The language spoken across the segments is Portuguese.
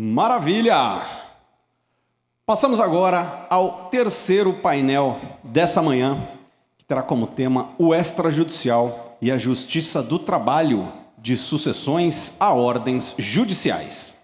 Maravilha! Passamos agora ao terceiro painel dessa manhã, que terá como tema o extrajudicial e a justiça do trabalho, de sucessões a ordens judiciais.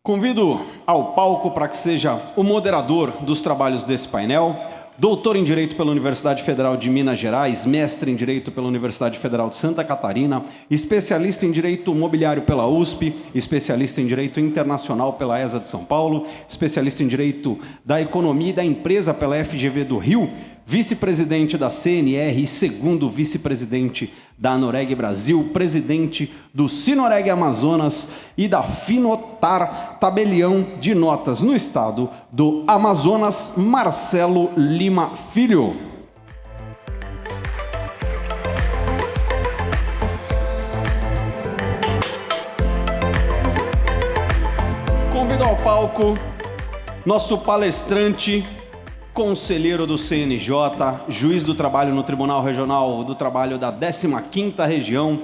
Convido ao palco para que seja o moderador dos trabalhos desse painel, doutor em Direito pela Universidade Federal de Minas Gerais, mestre em Direito pela Universidade Federal de Santa Catarina, especialista em Direito Mobiliário pela USP, especialista em Direito Internacional pela ESA de São Paulo, especialista em Direito da Economia e da Empresa pela FGV do Rio, vice-presidente da CNR e segundo vice-presidente da Anoreg Brasil, presidente do Sinoreg Amazonas e da Finotar Tabelião de Notas no estado do Amazonas, Marcelo Lima Filho. Convido ao palco nosso palestrante, conselheiro do CNJ, juiz do trabalho no Tribunal Regional do Trabalho da 15ª Região,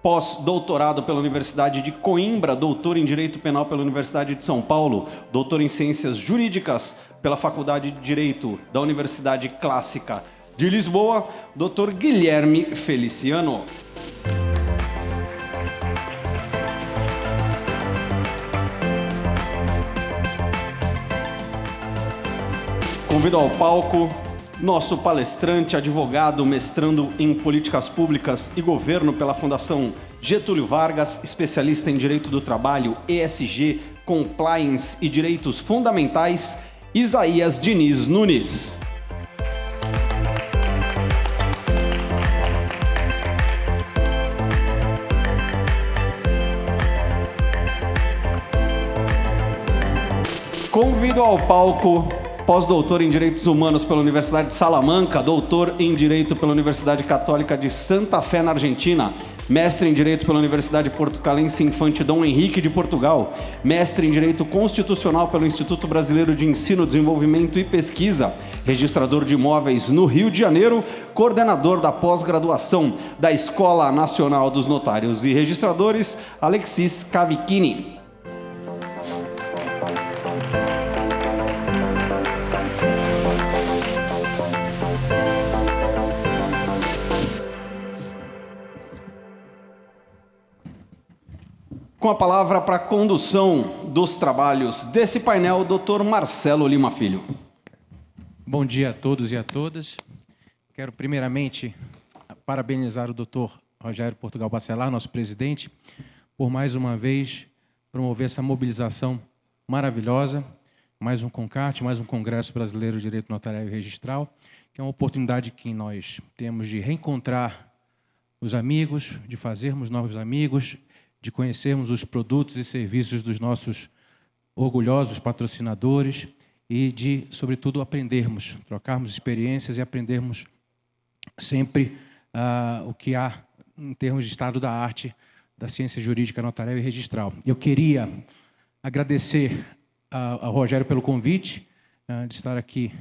pós-doutorado pela Universidade de Coimbra, doutor em Direito Penal pela Universidade de São Paulo, doutor em Ciências Jurídicas pela Faculdade de Direito da Universidade Clássica de Lisboa, doutor Guilherme Feliciano. Convido ao palco nosso palestrante, advogado, mestrando em Políticas Públicas e Governo pela Fundação Getúlio Vargas, especialista em Direito do Trabalho, ESG, Compliance e Direitos Fundamentais, Isaías Diniz Nunes. Convido ao palco pós-doutor em Direitos Humanos pela Universidade de Salamanca, doutor em Direito pela Universidade Católica de Santa Fé, na Argentina, mestre em Direito pela Universidade Portucalense Infante Dom Henrique de Portugal, mestre em Direito Constitucional pelo Instituto Brasileiro de Ensino, Desenvolvimento e Pesquisa, registrador de imóveis no Rio de Janeiro, coordenador da pós-graduação da Escola Nacional dos Notários e Registradores, Alexis Cavicchini. Com a palavra para a condução dos trabalhos desse painel, Dr. Marcelo Lima Filho. Bom dia a todos e a todas. Quero primeiramente parabenizar o Dr. Rogério Portugal Bacelar, nosso presidente, por mais uma vez promover essa mobilização maravilhosa, mais um CONCAT, mais um Congresso Brasileiro de Direito Notarial e Registral, que é uma oportunidade que nós temos de reencontrar os amigos, de fazermos novos amigos, de conhecermos os produtos e serviços dos nossos orgulhosos patrocinadores e de, sobretudo, aprendermos, trocarmos experiências e aprendermos sempre o que há em termos de estado da arte da ciência jurídica notarial e registral. Eu queria agradecer ao Rogério pelo convite de estar aqui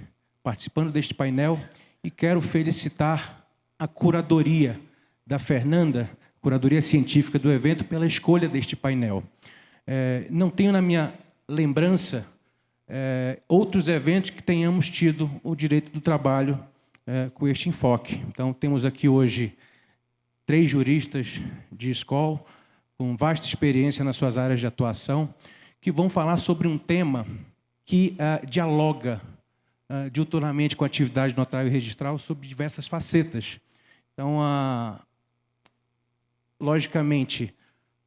participando deste painel e quero felicitar a curadoria da Fernanda, curadoria científica do evento, pela escolha deste painel. Não tenho na minha lembrança outros eventos que tenhamos tido o direito do trabalho com este enfoque. Então, temos aqui hoje 3 juristas de escola, com vasta experiência nas suas áreas de atuação, que vão falar sobre um tema que dialoga diuturnamente com a atividade notável e registral sobre diversas facetas. Então, logicamente,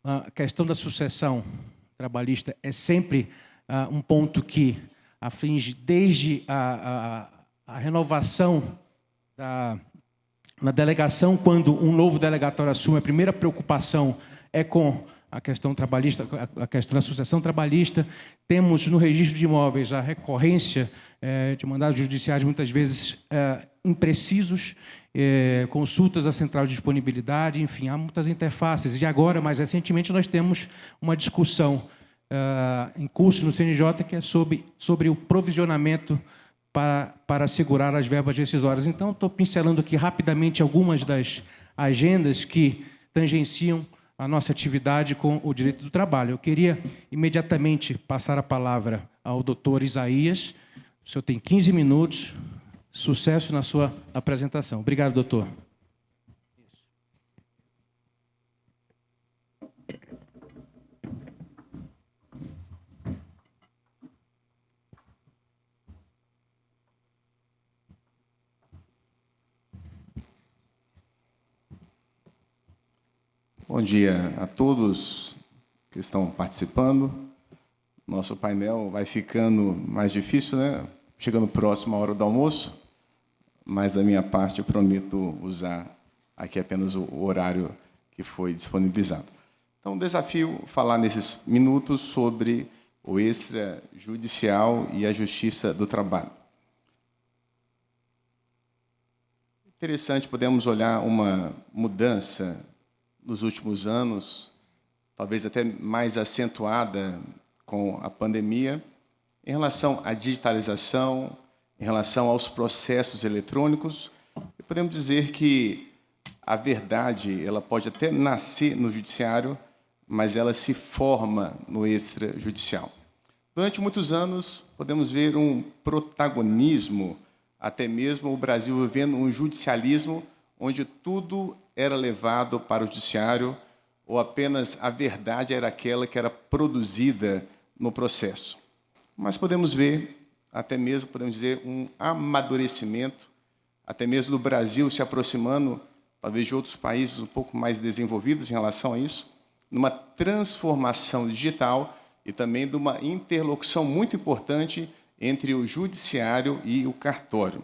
a questão da sucessão trabalhista é sempre um ponto que aflige desde a renovação na delegação, quando um novo delegatório assume, a primeira preocupação é com a questão trabalhista, a questão da sucessão trabalhista. Temos no registro de imóveis a recorrência de mandados judiciais, muitas vezes imprecisos, consultas à central de disponibilidade, enfim, há muitas interfaces. E agora, mais recentemente, nós temos uma discussão em curso no CNJ que é sobre o provisionamento para assegurar as verbas rescisórias. Então, estou pincelando aqui rapidamente algumas das agendas que tangenciam a nossa atividade com o direito do trabalho. Eu queria imediatamente passar a palavra ao doutor Isaías. O senhor tem 15 minutos. Sucesso na sua apresentação. Obrigado, doutor. Bom dia a todos que estão participando. Nosso painel vai ficando mais difícil, né? Chegando próximo à hora do almoço, mas da minha parte eu prometo usar aqui apenas o horário que foi disponibilizado. Então, o desafio é falar nesses minutos sobre o extrajudicial e a justiça do trabalho. Interessante, podemos olhar uma mudança nos últimos anos, talvez até mais acentuada com a pandemia, em relação à digitalização, em relação aos processos eletrônicos. E podemos dizer que a verdade ela pode até nascer no judiciário, mas ela se forma no extrajudicial. Durante muitos anos, podemos ver um protagonismo, até mesmo o Brasil vivendo um judicialismo onde tudo era levado para o judiciário ou apenas a verdade era aquela que era produzida no processo. Mas podemos ver, até mesmo, podemos dizer, um amadurecimento, até mesmo do Brasil se aproximando, talvez, de outros países um pouco mais desenvolvidos em relação a isso, numa transformação digital e também de uma interlocução muito importante entre o judiciário e o cartório.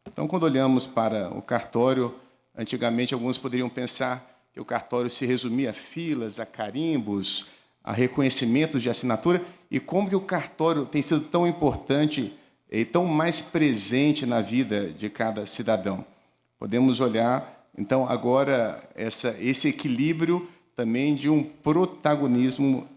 Então, quando olhamos para o cartório, antigamente alguns poderiam pensar que o cartório se resumia a filas, a carimbos, a reconhecimentos de assinatura, e como que o cartório tem sido tão importante e tão mais presente na vida de cada cidadão. Podemos olhar, então, agora esse equilíbrio também de um protagonismo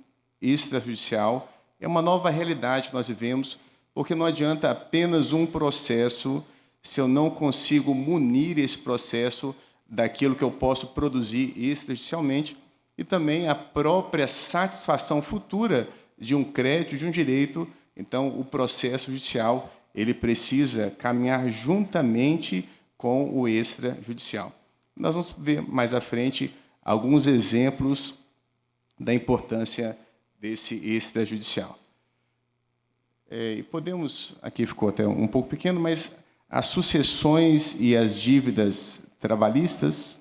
extrajudicial. É uma nova realidade que nós vivemos, porque não adianta apenas um processo se eu não consigo munir esse processo daquilo que eu posso produzir extrajudicialmente, e também a própria satisfação futura de um crédito, de um direito. Então, o processo judicial ele precisa caminhar juntamente com o extrajudicial. Nós vamos ver mais à frente alguns exemplos da importância desse extrajudicial. E podemos, aqui ficou até um pouco pequeno, mas as sucessões e as dívidas trabalhistas,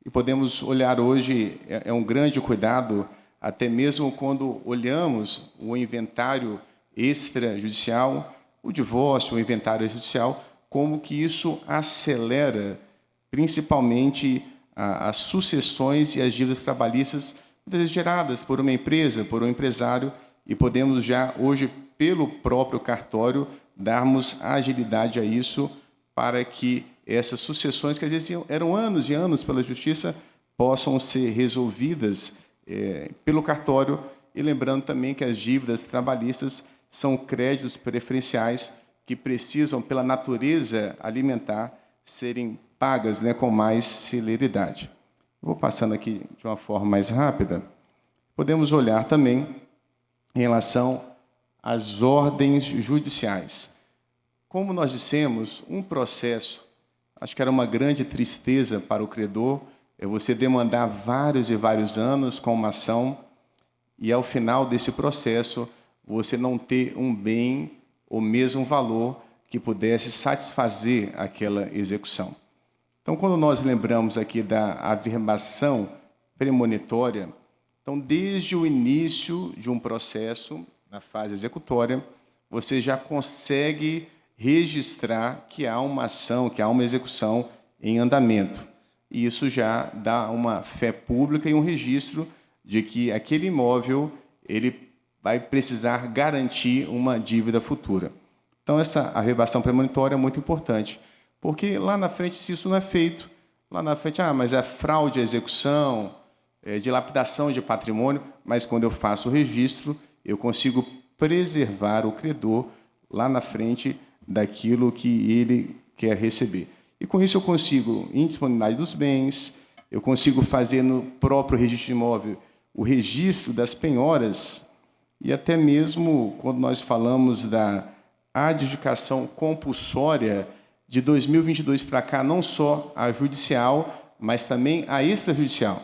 e podemos olhar hoje, é um grande cuidado, até mesmo quando olhamos o inventário extrajudicial, o divórcio, o inventário extrajudicial, como que isso acelera, principalmente, as sucessões e as dívidas trabalhistas geradas por uma empresa, por um empresário, e podemos já, hoje, pelo próprio cartório, darmos agilidade a isso para que essas sucessões, que às vezes eram anos e anos pela justiça, possam ser resolvidas pelo cartório, e lembrando também que as dívidas trabalhistas são créditos preferenciais que precisam, pela natureza alimentar, serem pagas com mais celeridade. Vou passando aqui de uma forma mais rápida. Podemos olhar também em relação às ordens judiciais. Como nós dissemos, um processo, acho que era uma grande tristeza para o credor, é você demandar vários e vários anos com uma ação e, ao final desse processo, você não ter um bem ou mesmo um valor que pudesse satisfazer aquela execução. Então, quando nós lembramos aqui da averbação premonitória, então, desde o início de um processo, na fase executória, você já consegue registrar que há uma ação, que há uma execução em andamento. E isso já dá uma fé pública e um registro de que aquele imóvel ele vai precisar garantir uma dívida futura. Então, essa averbação premonitória é muito importante, porque lá na frente, se isso não é feito, lá na frente, mas é fraude à execução, dilapidação de patrimônio, mas quando eu faço o registro, eu consigo preservar o credor lá na frente daquilo que ele quer receber. E com isso eu consigo indisponibilidade dos bens, eu consigo fazer no próprio registro de imóvel o registro das penhoras e até mesmo quando nós falamos da adjudicação compulsória de 2022 para cá, não só a judicial, mas também a extrajudicial.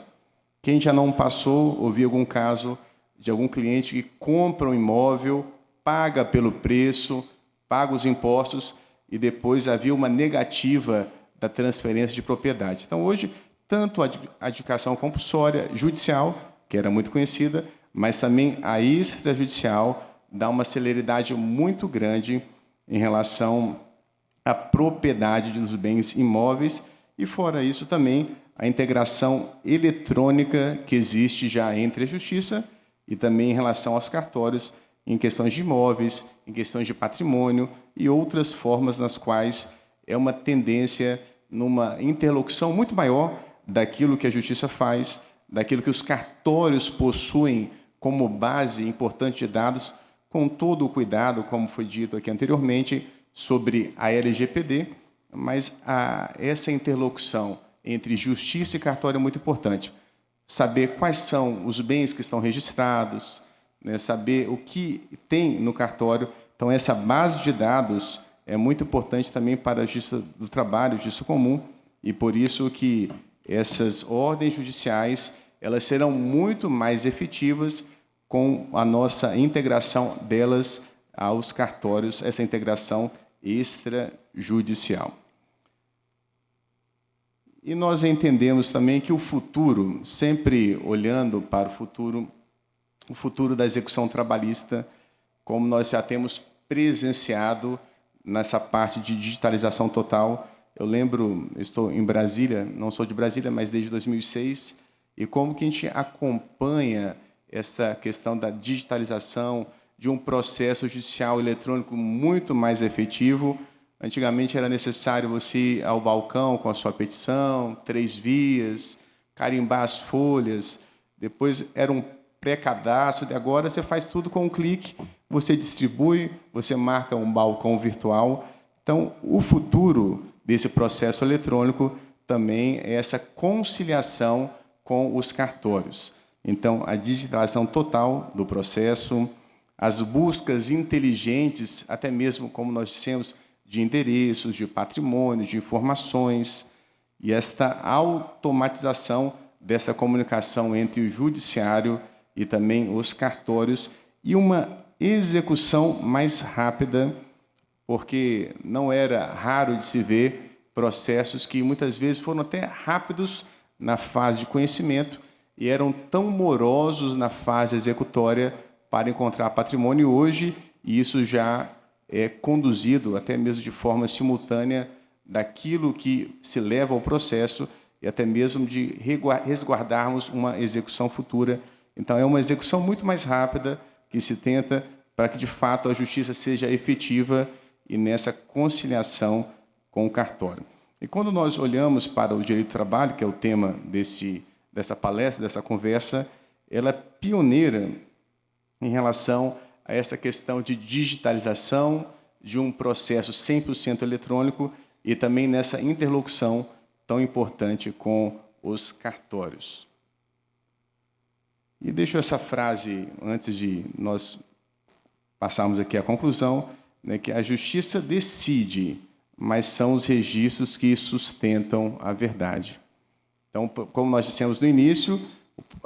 Quem já não passou, ouviu algum caso de algum cliente que compra um imóvel, paga pelo preço, paga os impostos e depois havia uma negativa da transferência de propriedade. Então, hoje, tanto a adjudicação compulsória judicial, que era muito conhecida, mas também a extrajudicial dá uma celeridade muito grande em relação à propriedade dos bens imóveis e, fora isso, também a integração eletrônica que existe já entre a Justiça e também em relação aos cartórios em questões de imóveis, em questões de patrimônio e outras formas nas quais é uma tendência numa interlocução muito maior daquilo que a Justiça faz, daquilo que os cartórios possuem como base importante de dados, com todo o cuidado, como foi dito aqui anteriormente, sobre a LGPD, mas essa interlocução entre justiça e cartório é muito importante. Saber quais são os bens que estão registrados, né, saber o que tem no cartório. Então, essa base de dados é muito importante também para a Justiça do Trabalho, Justiça Comum, e por isso que essas ordens judiciais elas serão muito mais efetivas com a nossa integração delas aos cartórios, essa integração extrajudicial. E nós entendemos também que o futuro, sempre olhando para o futuro da execução trabalhista, como nós já temos presenciado nessa parte de digitalização total. Eu lembro, eu estou em Brasília, não sou de Brasília, mas desde 2006, e como que a gente acompanha essa questão da digitalização, de um processo judicial eletrônico muito mais efetivo. Antigamente era necessário você ir ao balcão com a sua petição, 3 vias, carimbar as folhas, depois era um pré-cadastro, e agora você faz tudo com um clique, você distribui, você marca um balcão virtual. Então, o futuro desse processo eletrônico também é essa conciliação com os cartórios. Então, a digitalização total do processo, as buscas inteligentes, até mesmo como nós dissemos, de endereços, de patrimônio, de informações, e esta automatização dessa comunicação entre o judiciário e também os cartórios, e uma execução mais rápida, porque não era raro de se ver processos que muitas vezes foram até rápidos na fase de conhecimento e eram tão morosos na fase executória para encontrar patrimônio. Hoje, isso já é conduzido até mesmo de forma simultânea daquilo que se leva ao processo e até mesmo de resguardarmos uma execução futura. Então, é uma execução muito mais rápida que se tenta para que, de fato, a justiça seja efetiva e nessa conciliação com o cartório. E quando nós olhamos para o direito do trabalho, que é o tema dessa palestra, dessa conversa, ela é pioneira em relação a essa questão de digitalização de um processo 100% eletrônico e também nessa interlocução tão importante com os cartórios. E deixo essa frase, antes de nós passarmos aqui à conclusão, né, que a justiça decide, mas são os registros que sustentam a verdade. Então, como nós dissemos no início,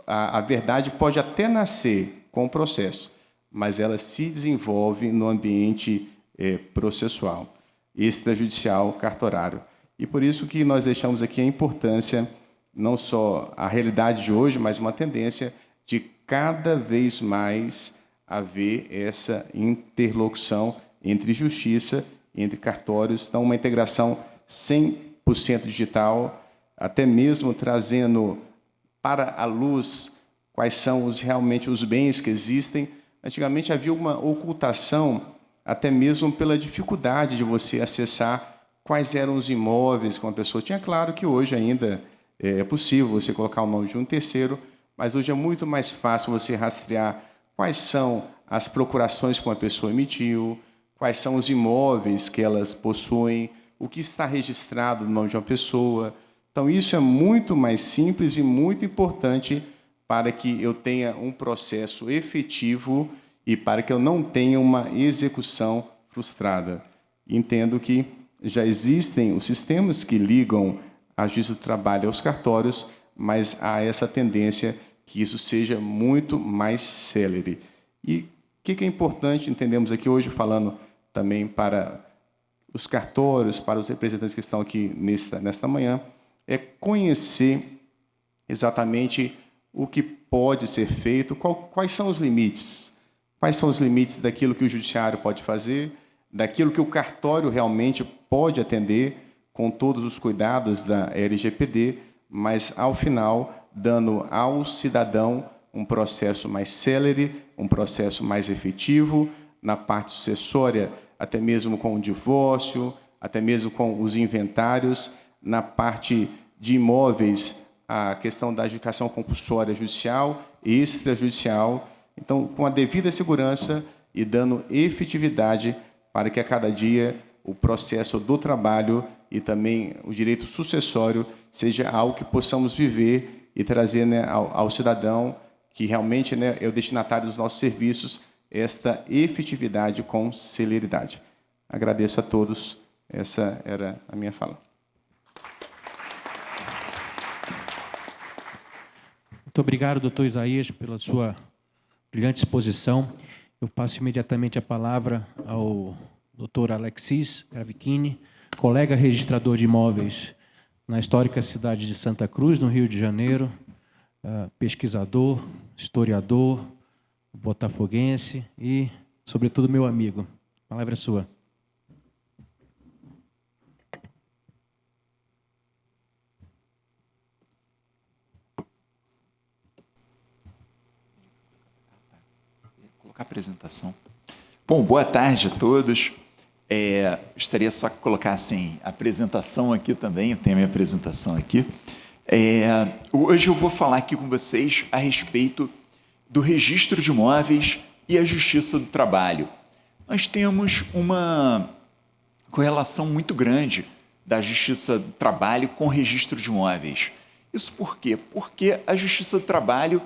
a verdade pode até nascer com o processo, mas ela se desenvolve no ambiente processual, extrajudicial, cartorário. E por isso que nós deixamos aqui a importância, não só a realidade de hoje, mas uma tendência de cada vez mais haver essa interlocução entre justiça, entre cartórios, então uma integração 100% digital, até mesmo trazendo para a luz quais são realmente os bens que existem. Antigamente havia uma ocultação, até mesmo pela dificuldade de você acessar quais eram os imóveis que uma pessoa tinha. Claro que hoje ainda é possível você colocar o nome de um terceiro, mas hoje é muito mais fácil você rastrear quais são as procurações que uma pessoa emitiu, quais são os imóveis que elas possuem, o que está registrado no nome de uma pessoa. Então, isso é muito mais simples e muito importante para que eu tenha um processo efetivo e para que eu não tenha uma execução frustrada. Entendo que já existem os sistemas que ligam a Justiça do Trabalho aos cartórios, mas há essa tendência que isso seja muito mais célere. E o que é importante, entendemos aqui hoje, falando também para os cartórios, para os representantes que estão aqui nesta manhã, é conhecer exatamente o que pode ser feito, quais são os limites. Quais são os limites daquilo que o judiciário pode fazer, daquilo que o cartório realmente pode atender, com todos os cuidados da LGPD, mas, ao final, dando ao cidadão um processo mais célere, um processo mais efetivo, na parte sucessória, até mesmo com o divórcio, até mesmo com os inventários, na parte de imóveis, a questão da adjudicação compulsória judicial e extrajudicial. Então, com a devida segurança e dando efetividade para que a cada dia o processo do trabalho e também o direito sucessório seja algo que possamos viver e trazer, né, ao cidadão, que realmente, né, é o destinatário dos nossos serviços, esta efetividade com celeridade. Agradeço a todos. Essa era a minha fala. Muito obrigado, doutor Isaías, pela sua brilhante exposição. Eu passo imediatamente a palavra ao doutor Alexis Gravichini, colega registrador de imóveis na histórica cidade de Santa Cruz, no Rio de Janeiro, pesquisador, historiador, botafoguense e, sobretudo, meu amigo. A palavra é sua. A apresentação. Bom, boa tarde a todos. Gostaria só que colocassem a apresentação aqui também, eu tenho a minha apresentação aqui. Hoje eu vou falar aqui com vocês a respeito do registro de imóveis e a Justiça do Trabalho. Nós temos uma correlação muito grande da Justiça do Trabalho com o registro de imóveis. Isso por quê? Porque a Justiça do Trabalho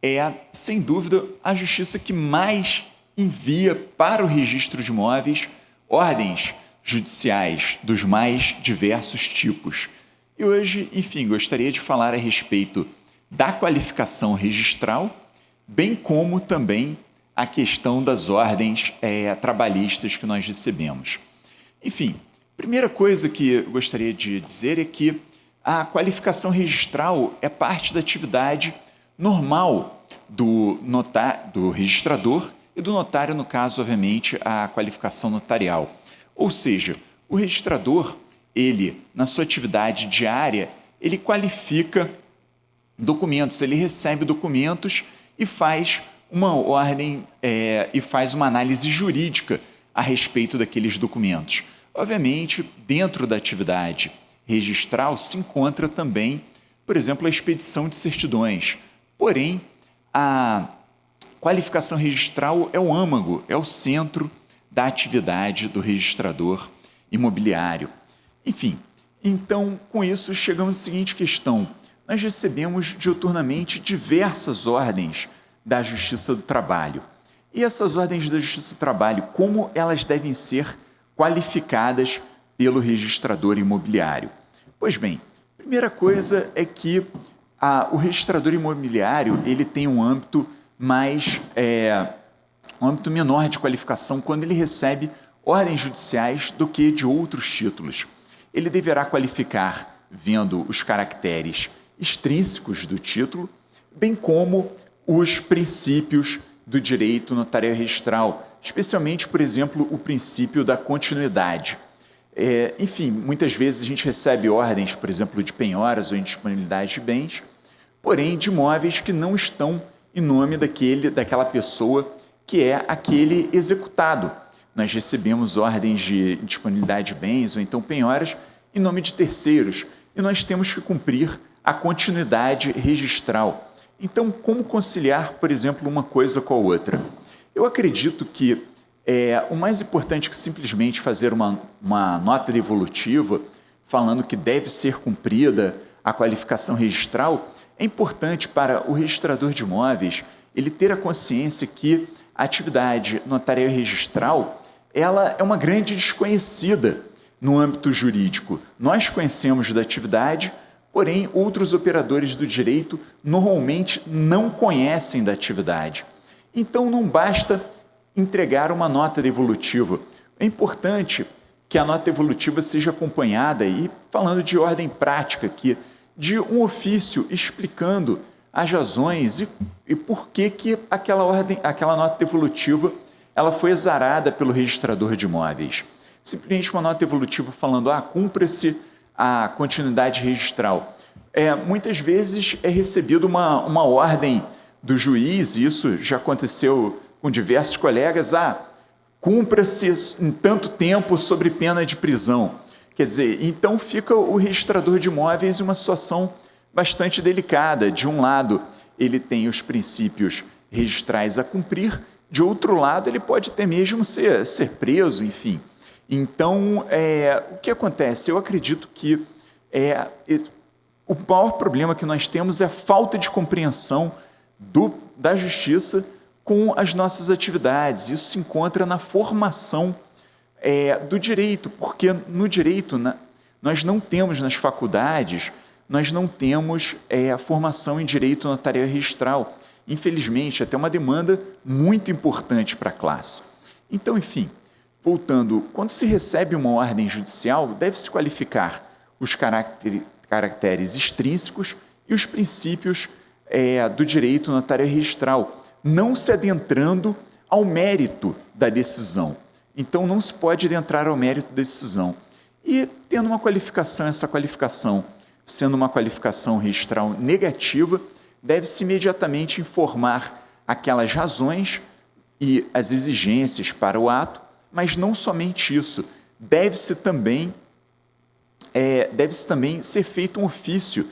é, sem dúvida, a justiça que mais envia para o registro de imóveis ordens judiciais dos mais diversos tipos. E hoje, enfim, gostaria de falar a respeito da qualificação registral, bem como também a questão das ordens trabalhistas que nós recebemos. Enfim, primeira coisa que eu gostaria de dizer é que a qualificação registral é parte da atividade normal do registrador e do notário, no caso, obviamente, a qualificação notarial. Ou seja, o registrador, ele, na sua atividade diária, ele qualifica documentos, ele recebe documentos e faz uma ordem e faz uma análise jurídica a respeito daqueles documentos. Obviamente, dentro da atividade registral se encontra também, por exemplo, a expedição de certidões. Porém, a qualificação registral é o âmago, é o centro da atividade do registrador imobiliário. Enfim, então, com isso, chegamos à seguinte questão. Nós recebemos diuturnamente diversas ordens da Justiça do Trabalho. E essas ordens da Justiça do Trabalho, como elas devem ser qualificadas pelo registrador imobiliário? Pois bem, primeira coisa é que o registrador imobiliário ele tem um âmbito um âmbito menor de qualificação quando ele recebe ordens judiciais do que de outros títulos. Ele deverá qualificar vendo os caracteres extrínsecos do título, bem como os princípios do direito notarial registral, especialmente, por exemplo, o princípio da continuidade. Enfim, muitas vezes a gente recebe ordens, por exemplo, de penhoras ou indisponibilidade de bens, porém de imóveis que não estão em nome daquela pessoa que é aquele executado. Nós recebemos ordens de disponibilidade de bens ou então penhoras em nome de terceiros e nós temos que cumprir a continuidade registral. Então, como conciliar, por exemplo, uma coisa com a outra? Eu acredito que o mais importante que simplesmente fazer uma nota devolutiva falando que deve ser cumprida a qualificação registral, é importante para o registrador de imóveis ele ter a consciência que a atividade notarial registral ela é uma grande desconhecida no âmbito jurídico. Nós conhecemos da atividade, porém outros operadores do direito normalmente não conhecem da atividade. Então não basta entregar uma nota devolutiva. É importante que a nota devolutiva seja acompanhada, e falando de ordem prática aqui, de um ofício explicando as razões e por que aquela nota devolutiva ela foi exarada pelo registrador de imóveis. Simplesmente uma nota devolutiva falando, cumpra-se a continuidade registral. Muitas vezes é recebida uma ordem do juiz, e isso já aconteceu com diversos colegas, cumpra-se em tanto tempo sobre pena de prisão. Quer dizer, então fica o registrador de imóveis em uma situação bastante delicada. De um lado, ele tem os princípios registrais a cumprir, de outro lado, ele pode até mesmo ser preso, enfim. Então, o que acontece? Eu acredito que o maior problema que nós temos é a falta de compreensão da justiça com as nossas atividades. Isso se encontra na formação do direito, porque no direito nós não temos nas faculdades, nós não temos a formação em direito notarial registral. Infelizmente, até uma demanda muito importante para a classe. Então, enfim, voltando, quando se recebe uma ordem judicial, deve-se qualificar os caracteres extrínsecos e os princípios do direito notarial registral, não se adentrando ao mérito da decisão. Então, não se pode adentrar ao mérito da decisão. E, tendo uma qualificação, essa qualificação sendo uma qualificação registral negativa, deve-se imediatamente informar aquelas razões e as exigências para o ato, mas não somente isso, deve-se também ser feito um ofício.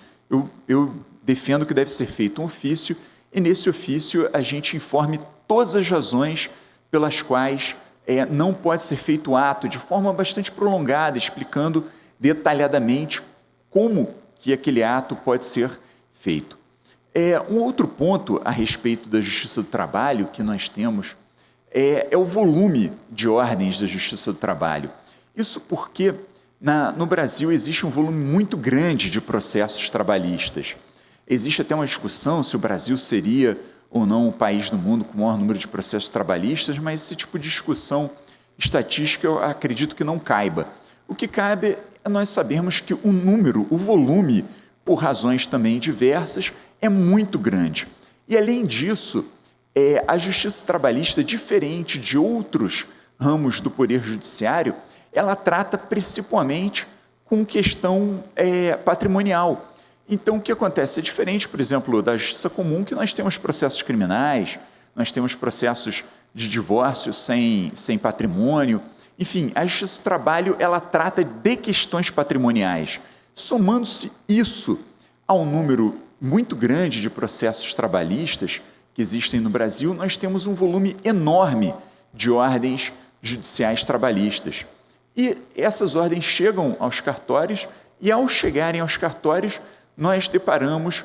Eu defendo que deve ser feito um ofício, e nesse ofício a gente informe todas as razões pelas quais não pode ser feito o ato, de forma bastante prolongada, explicando detalhadamente como que aquele ato pode ser feito. Um outro ponto a respeito da Justiça do Trabalho que nós temos é o volume de ordens da Justiça do Trabalho. Isso porque no Brasil existe um volume muito grande de processos trabalhistas. Existe até uma discussão se o Brasil seria ou não o país do mundo com o maior número de processos trabalhistas, mas esse tipo de discussão estatística eu acredito que não caiba. O que cabe é nós sabermos que o volume, por razões também diversas, é muito grande. E, além disso, a justiça trabalhista, diferente de outros ramos do Poder Judiciário, ela trata principalmente com questão patrimonial. Então, o que acontece? É diferente, por exemplo, da justiça comum, que nós temos processos criminais, nós temos processos de divórcio sem patrimônio. Enfim, a justiça do trabalho, ela trata de questões patrimoniais. Somando-se isso ao número muito grande de processos trabalhistas que existem no Brasil, nós temos um volume enorme de ordens judiciais trabalhistas. E essas ordens chegam aos cartórios, e ao chegarem aos cartórios, nós deparamos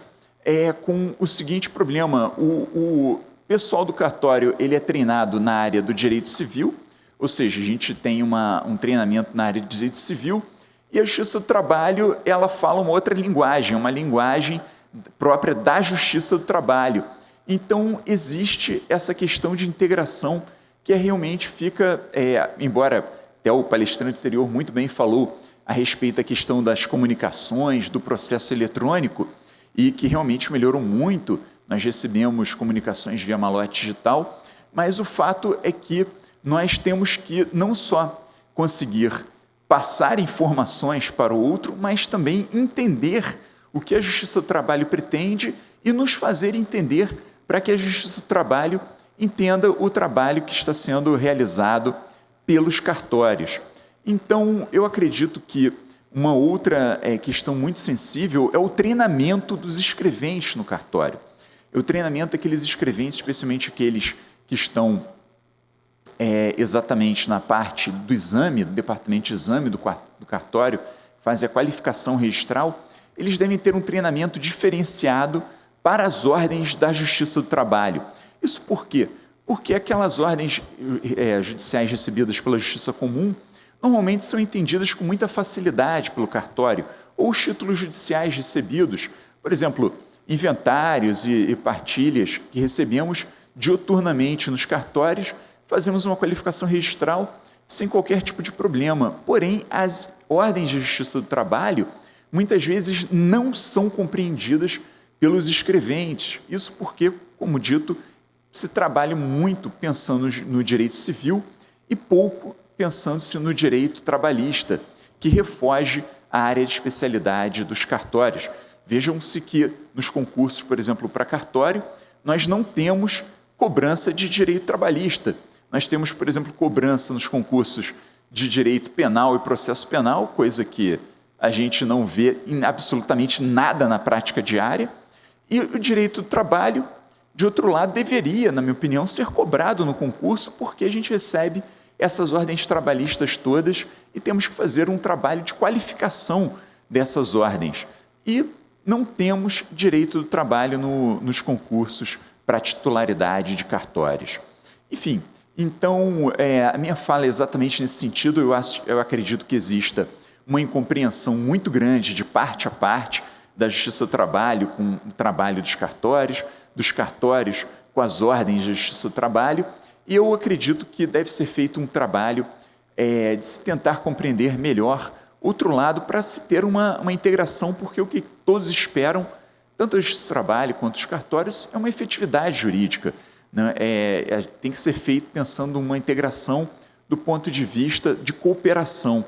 com o seguinte problema: o pessoal do cartório ele é treinado na área do direito civil, ou seja, a gente tem um treinamento na área do direito civil, e a Justiça do Trabalho ela fala uma outra linguagem, uma linguagem própria da Justiça do Trabalho. Então, existe essa questão de integração que realmente fica, embora até o palestrante anterior muito bem falou a respeito da questão das comunicações, do processo eletrônico, e que realmente melhorou muito, nós recebemos comunicações via malote digital, mas o fato é que nós temos que não só conseguir passar informações para o outro, mas também entender o que a Justiça do Trabalho pretende e nos fazer entender para que a Justiça do Trabalho entenda o trabalho que está sendo realizado pelos cartórios. Então, eu acredito que uma outra questão muito sensível é o treinamento dos escreventes no cartório. O treinamento daqueles escreventes, especialmente aqueles que estão exatamente na parte do exame, do departamento de exame do cartório, fazem a qualificação registral, eles devem ter um treinamento diferenciado para as ordens da Justiça do Trabalho. Isso por quê? Porque aquelas ordens judiciais recebidas pela Justiça Comum normalmente são entendidas com muita facilidade pelo cartório, ou os títulos judiciais recebidos, por exemplo, inventários e partilhas que recebemos diuturnamente nos cartórios, fazemos uma qualificação registral sem qualquer tipo de problema. Porém, as ordens de Justiça do Trabalho muitas vezes não são compreendidas pelos escreventes. Isso porque, como dito, se trabalha muito pensando no direito civil e pouco pensando-se no direito trabalhista, que refoge a área de especialidade dos cartórios. Vejam-se que nos concursos, por exemplo, para cartório, nós não temos cobrança de direito trabalhista. Nós temos, por exemplo, cobrança nos concursos de direito penal e processo penal, coisa que a gente não vê em absolutamente nada na prática diária, e o direito do trabalho, de outro lado, deveria, na minha opinião, ser cobrado no concurso, porque a gente recebe essas ordens trabalhistas todas e temos que fazer um trabalho de qualificação dessas ordens. E não temos direito do trabalho nos concursos para titularidade de cartórios. Enfim, então, a minha fala é exatamente nesse sentido. Eu acredito que exista uma incompreensão muito grande de parte a parte da Justiça do Trabalho com o trabalho dos cartórios com as ordens de Justiça do Trabalho, e eu acredito que deve ser feito um trabalho de se tentar compreender melhor outro lado para se ter uma integração, porque o que todos esperam, tanto a Justiça do Trabalho quanto os cartórios, é uma efetividade jurídica, né? Tem que ser feito pensando numa integração do ponto de vista de cooperação.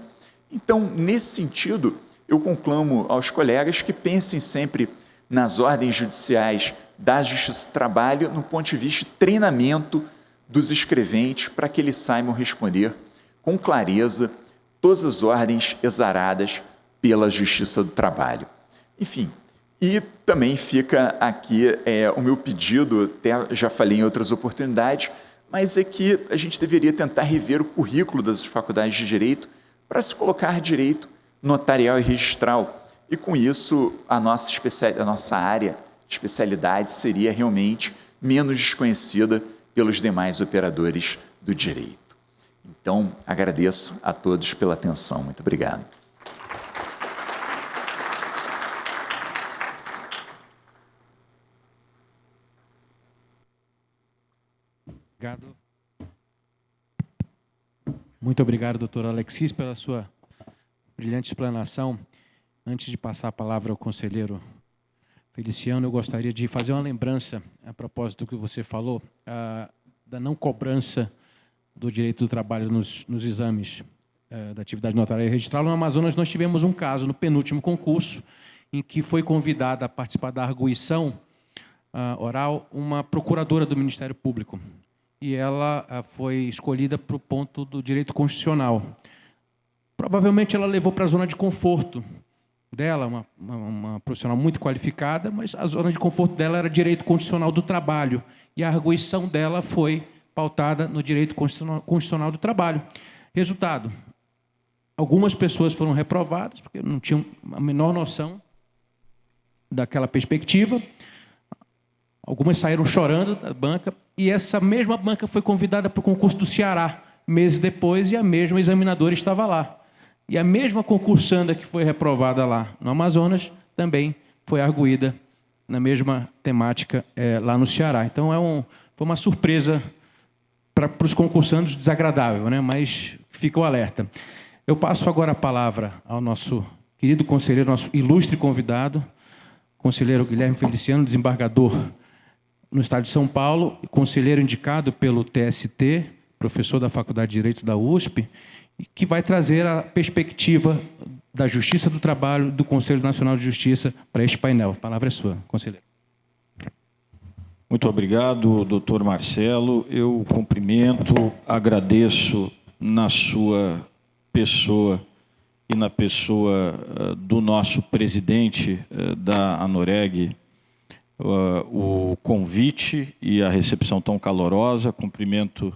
Então, nesse sentido, eu conclamo aos colegas que pensem sempre nas ordens judiciais da Justiça do Trabalho no ponto de vista de treinamento dos escreventes para que eles saibam responder com clareza todas as ordens exaradas pela Justiça do Trabalho. Enfim, e também fica aqui o meu pedido, até já falei em outras oportunidades, mas é que a gente deveria tentar rever o currículo das faculdades de Direito para se colocar direito notarial e registral. E, com isso, a nossa área de especialidade seria realmente menos desconhecida pelos demais operadores do direito. Então, agradeço a todos pela atenção. Muito obrigado. Obrigado. Muito obrigado, doutor Alexis, pela sua brilhante explanação. Antes de passar a palavra ao conselheiro Feliciano, eu gostaria de fazer uma lembrança, a propósito do que você falou, da não cobrança do direito do trabalho nos exames da atividade notarial e registral. No Amazonas, nós tivemos um caso, no penúltimo concurso, em que foi convidada a participar da arguição oral uma procuradora do Ministério Público. E ela foi escolhida para o ponto do direito constitucional. Provavelmente ela levou para a zona de conforto dela, uma profissional muito qualificada, mas a zona de conforto dela era direito constitucional do trabalho, e a arguição dela foi pautada no direito constitucional do trabalho. Resultado, algumas pessoas foram reprovadas, porque não tinham a menor noção daquela perspectiva, algumas saíram chorando da banca, e essa mesma banca foi convidada para o concurso do Ceará, meses depois, e a mesma examinadora estava lá. E a mesma concursanda que foi reprovada lá no Amazonas também foi arguída na mesma temática lá no Ceará. Então, foi uma surpresa para os concursandos, desagradável, né? Mas fica o alerta. Eu passo agora a palavra ao nosso querido conselheiro, nosso ilustre convidado, conselheiro Guilherme Feliciano, desembargador no Estado de São Paulo, conselheiro indicado pelo TST, professor da Faculdade de Direito da USP, que vai trazer a perspectiva da Justiça do Trabalho do Conselho Nacional de Justiça para este painel. A palavra é sua, conselheiro. Muito obrigado, doutor Marcelo. Eu cumprimento, agradeço na sua pessoa e na pessoa do nosso presidente da ANOREG o convite e a recepção tão calorosa. Cumprimento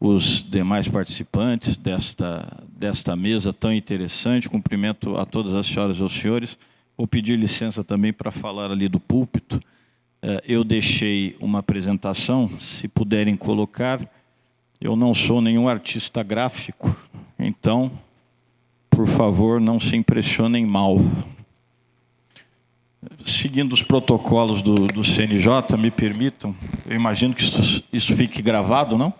os demais participantes desta mesa tão interessante. Cumprimento a todas as senhoras e os senhores. Vou pedir licença também para falar ali do púlpito. Eu deixei uma apresentação, se puderem colocar. Eu não sou nenhum artista gráfico, então, por favor, não se impressionem mal. Seguindo os protocolos do CNJ, me permitam, eu imagino que isso fique gravado, não?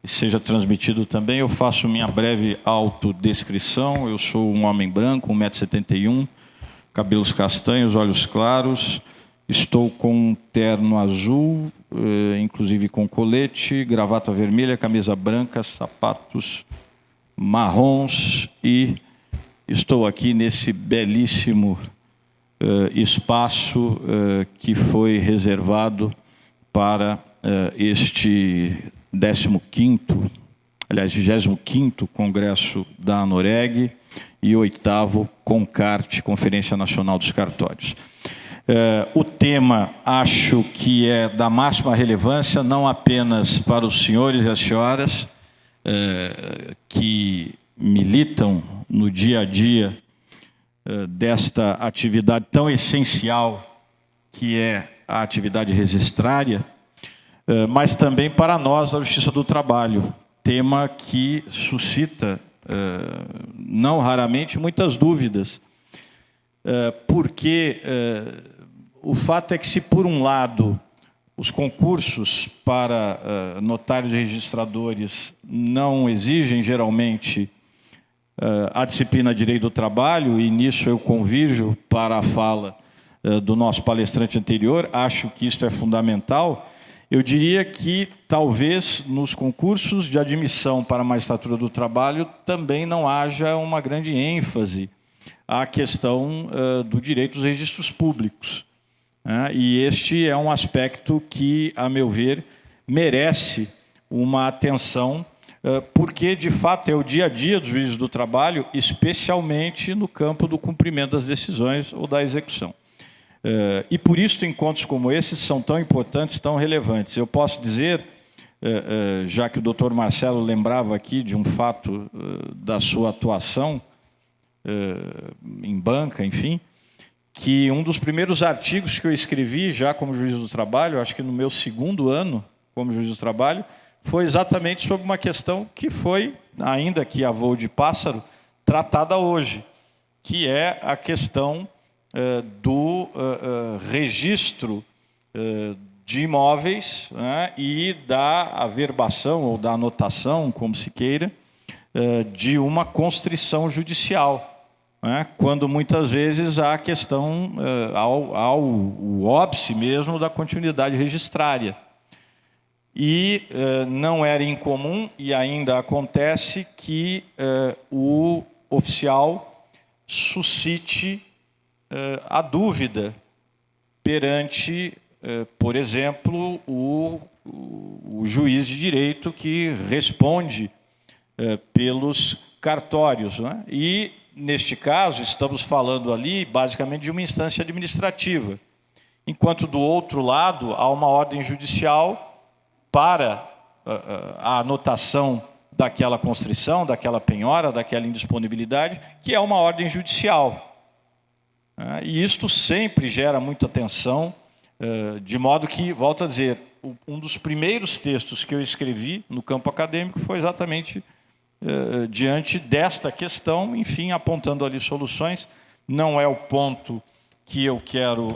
E seja transmitido também. Eu faço minha breve autodescrição. Eu sou um homem branco, 1,71 m, cabelos castanhos, olhos claros. Estou com um terno azul, inclusive com colete, gravata vermelha, camisa branca, sapatos marrons, e estou aqui nesse belíssimo espaço que foi reservado para este 25º Congresso da ANOREG e 8º CONCART, Conferência Nacional dos Cartórios. O tema, acho que é da máxima relevância, não apenas para os senhores e as senhoras que militam no dia a dia desta atividade tão essencial que é a atividade registrária, mas também para nós da Justiça do Trabalho, tema que suscita, não raramente, muitas dúvidas, porque o fato é que, se por um lado os concursos para notários e registradores não exigem geralmente a disciplina de Direito do Trabalho, e nisso eu convirjo para a fala do nosso palestrante anterior, acho que isto é fundamental. Eu diria que talvez nos concursos de admissão para a magistratura do trabalho também não haja uma grande ênfase à questão do direito dos registros públicos. E este é um aspecto que, a meu ver, merece uma atenção, porque, de fato, é o dia a dia dos juízes do trabalho, especialmente no campo do cumprimento das decisões ou da execução. E por isso encontros como esses são tão importantes, tão relevantes. Eu posso dizer, já que o doutor Marcelo lembrava aqui de um fato da sua atuação em banca, enfim, que um dos primeiros artigos que eu escrevi já como juiz do trabalho, acho que no meu 2º ano como juiz do trabalho, foi exatamente sobre uma questão que foi, ainda que a voo de pássaro, tratada hoje, que é a questão do registro de imóveis, né, e da averbação ou da anotação, como se queira, de uma constrição judicial, né, quando muitas vezes há a questão ao óbice mesmo da continuidade registrária. E não era incomum, e ainda acontece, que o oficial suscite a dúvida perante, por exemplo, o juiz de direito que responde pelos cartórios, né? E, neste caso, estamos falando ali basicamente de uma instância administrativa, enquanto do outro lado há uma ordem judicial para a anotação daquela constrição, daquela penhora, daquela indisponibilidade, que é uma ordem judicial. E isto sempre gera muita tensão, de modo que, volto a dizer, um dos primeiros textos que eu escrevi no campo acadêmico foi exatamente diante desta questão, enfim, apontando ali soluções. Não é o ponto que eu quero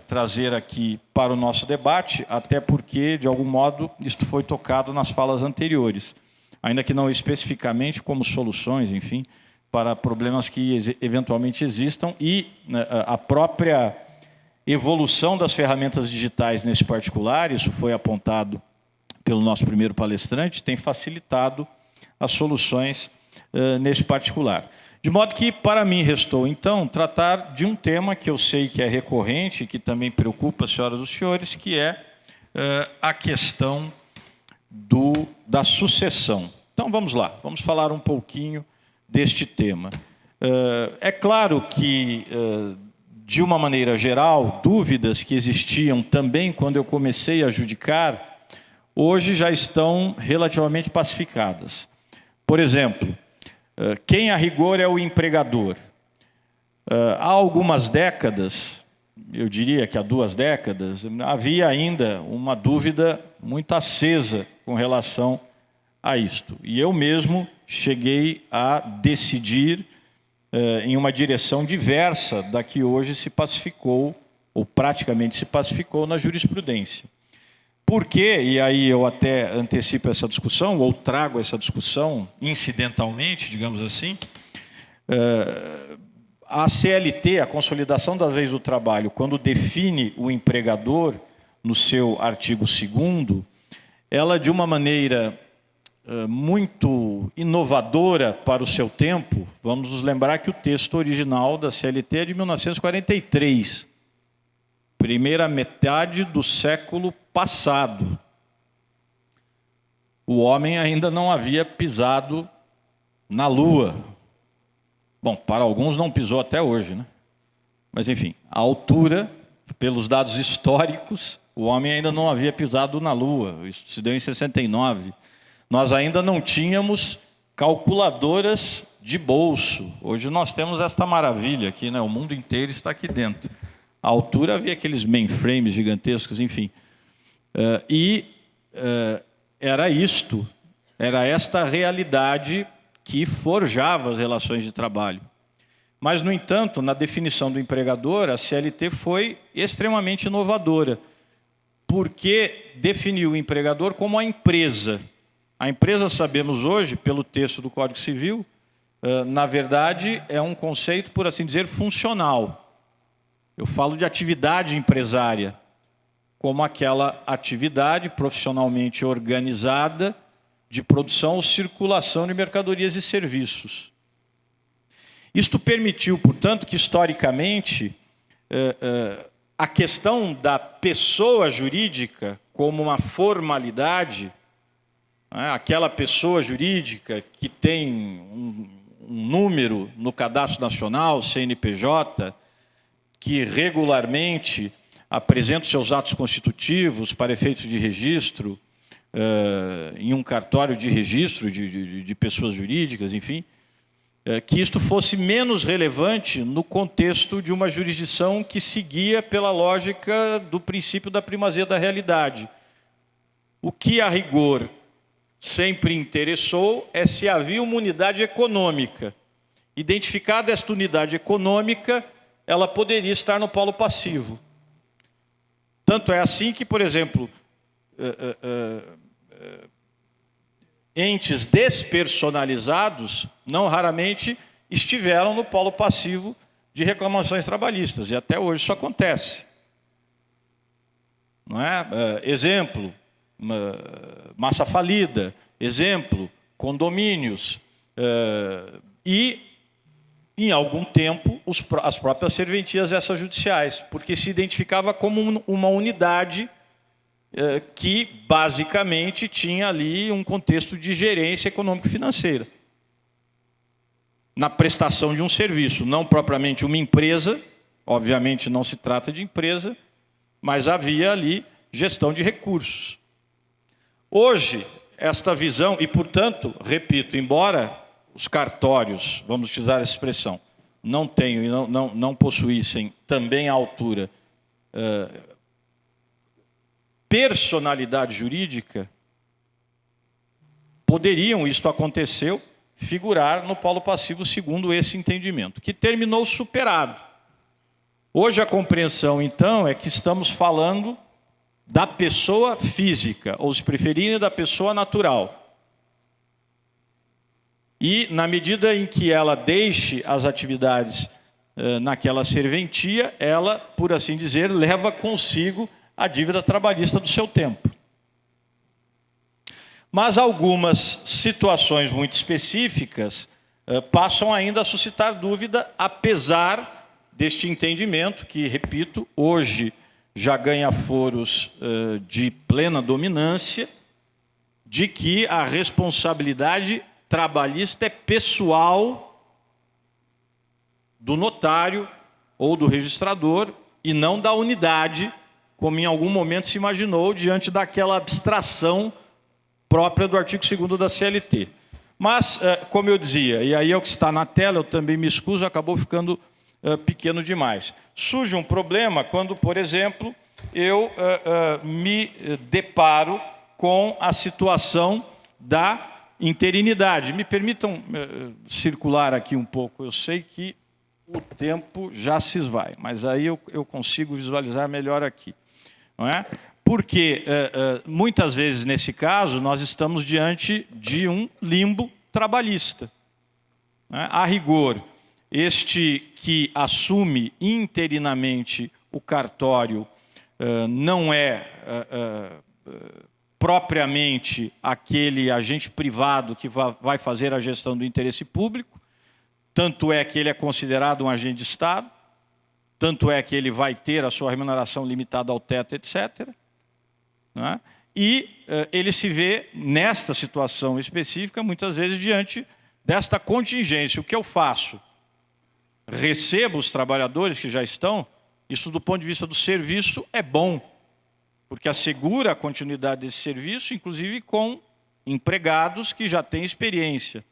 trazer aqui para o nosso debate, até porque, de algum modo, isto foi tocado nas falas anteriores, ainda que não especificamente como soluções, enfim, para problemas que eventualmente existam, e a própria evolução das ferramentas digitais nesse particular, isso foi apontado pelo nosso primeiro palestrante, tem facilitado as soluções nesse particular. De modo que, para mim, restou, então, tratar de um tema que eu sei que é recorrente, que também preocupa as senhoras e os senhores, que é a questão da sucessão. Então, vamos lá, vamos falar um pouquinho deste tema. É claro que, de uma maneira geral, dúvidas que existiam também quando eu comecei a judicar, hoje já estão relativamente pacificadas. Por exemplo, quem a rigor é o empregador? Há algumas décadas, eu diria que há 2 décadas, havia ainda uma dúvida muito acesa com relação a isto. E eu mesmo cheguei a decidir em uma direção diversa da que hoje se pacificou, ou praticamente se pacificou na jurisprudência. Por quê? E aí eu até antecipo essa discussão, ou trago essa discussão incidentalmente, digamos assim. A CLT, a Consolidação das Leis do Trabalho, quando define o empregador no seu artigo 2º, ela, de uma maneira muito inovadora para o seu tempo, vamos nos lembrar que o texto original da CLT é de 1943, primeira metade do século passado. O homem ainda não havia pisado na Lua. Bom, para alguns não pisou até hoje, né? Mas, enfim, a altura, pelos dados históricos, o homem ainda não havia pisado na Lua. Isso se deu em 69. Nós ainda não tínhamos calculadoras de bolso. Hoje nós temos esta maravilha aqui, né? O mundo inteiro está aqui dentro. À altura havia aqueles mainframes gigantescos, enfim. Era isto, era esta realidade que forjava as relações de trabalho. Mas, no entanto, na definição do empregador, a CLT foi extremamente inovadora, porque definiu o empregador como a empresa. A empresa, sabemos hoje, pelo texto do Código Civil, na verdade, é um conceito, por assim dizer, funcional. Eu falo de atividade empresária, como aquela atividade profissionalmente organizada de produção ou circulação de mercadorias e serviços. Isto permitiu, portanto, que, historicamente, a questão da pessoa jurídica como uma formalidade, aquela pessoa jurídica que tem um número no Cadastro Nacional, CNPJ, que regularmente apresenta os seus atos constitutivos para efeitos de registro em um cartório de registro de pessoas jurídicas, enfim, que isto fosse menos relevante no contexto de uma jurisdição que seguia pela lógica do princípio da primazia da realidade. O que, a rigor, sempre interessou é se havia uma unidade econômica. Identificada esta unidade econômica, ela poderia estar no polo passivo. Tanto é assim que, por exemplo, entes despersonalizados, não raramente, estiveram no polo passivo de reclamações trabalhistas, e até hoje isso acontece. Não é? Exemplo, massa falida, exemplo, condomínios, e, em algum tempo, as próprias serventias extrajudiciais, porque se identificava como uma unidade que, basicamente, tinha ali um contexto de gerência econômico-financeira. Na prestação de um serviço, não propriamente uma empresa, obviamente não se trata de empresa, mas havia ali gestão de recursos. Hoje, esta visão, e, portanto, repito, embora os cartórios, vamos utilizar essa expressão, não tenham e não possuíssem também à altura personalidade jurídica, poderiam, isto aconteceu, figurar no polo passivo segundo esse entendimento, que terminou superado. Hoje a compreensão, então, é que estamos falando da pessoa física, ou se preferirem, da pessoa natural. E, na medida em que ela deixe as atividades naquela serventia, ela, por assim dizer, leva consigo a dívida trabalhista do seu tempo. Mas algumas situações muito específicas passam ainda a suscitar dúvida, apesar deste entendimento que, repito, hoje já ganha foros de plena dominância, de que a responsabilidade trabalhista é pessoal do notário ou do registrador e não da unidade, como em algum momento se imaginou diante daquela abstração própria do artigo 2º da CLT. Mas, como eu dizia, e aí é o que está na tela, eu também me excuso, acabou ficando pequeno demais. Surge um problema quando, por exemplo, eu me deparo com a situação da interinidade. Me permitam circular aqui um pouco. Eu sei que o tempo já se esvai, mas aí eu consigo visualizar melhor aqui. Não é? Porque, muitas vezes, nesse caso, nós estamos diante de um limbo trabalhista. Não é? A rigor, este que assume interinamente o cartório não é propriamente aquele agente privado que vai fazer a gestão do interesse público, tanto é que ele é considerado um agente de Estado, tanto é que ele vai ter a sua remuneração limitada ao teto, etc. Né? E ele se vê, nesta situação específica, muitas vezes diante desta contingência. O que eu faço? Recebo os trabalhadores que já estão, isso do ponto de vista do serviço é bom, porque assegura a continuidade desse serviço, inclusive com empregados que já têm experiência.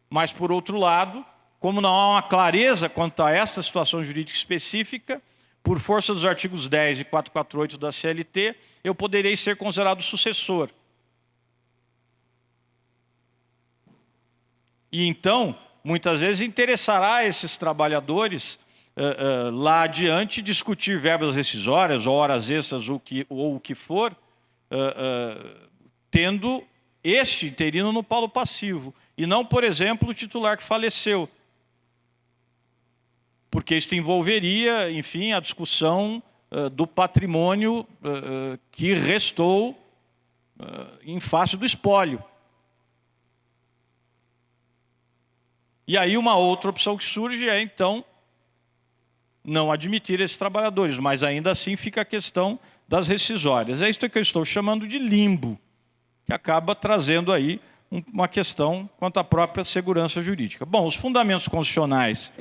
Mas, por outro lado, como não há uma clareza quanto a essa situação jurídica específica, por força dos artigos 10 e 448 da CLT, eu poderei ser considerado sucessor. E então, muitas vezes, interessará a esses trabalhadores lá adiante discutir verbas rescisórias ou horas extras ou o que for, tendo este interino no polo passivo, e não, por exemplo, o titular que faleceu. Porque isto envolveria, enfim, a discussão do patrimônio que restou em face do espólio. E aí uma outra opção que surge é, então, não admitir esses trabalhadores, mas ainda assim fica a questão das rescisórias. É isso que eu estou chamando de limbo, que acaba trazendo aí uma questão quanto à própria segurança jurídica. Bom, os fundamentos constitucionais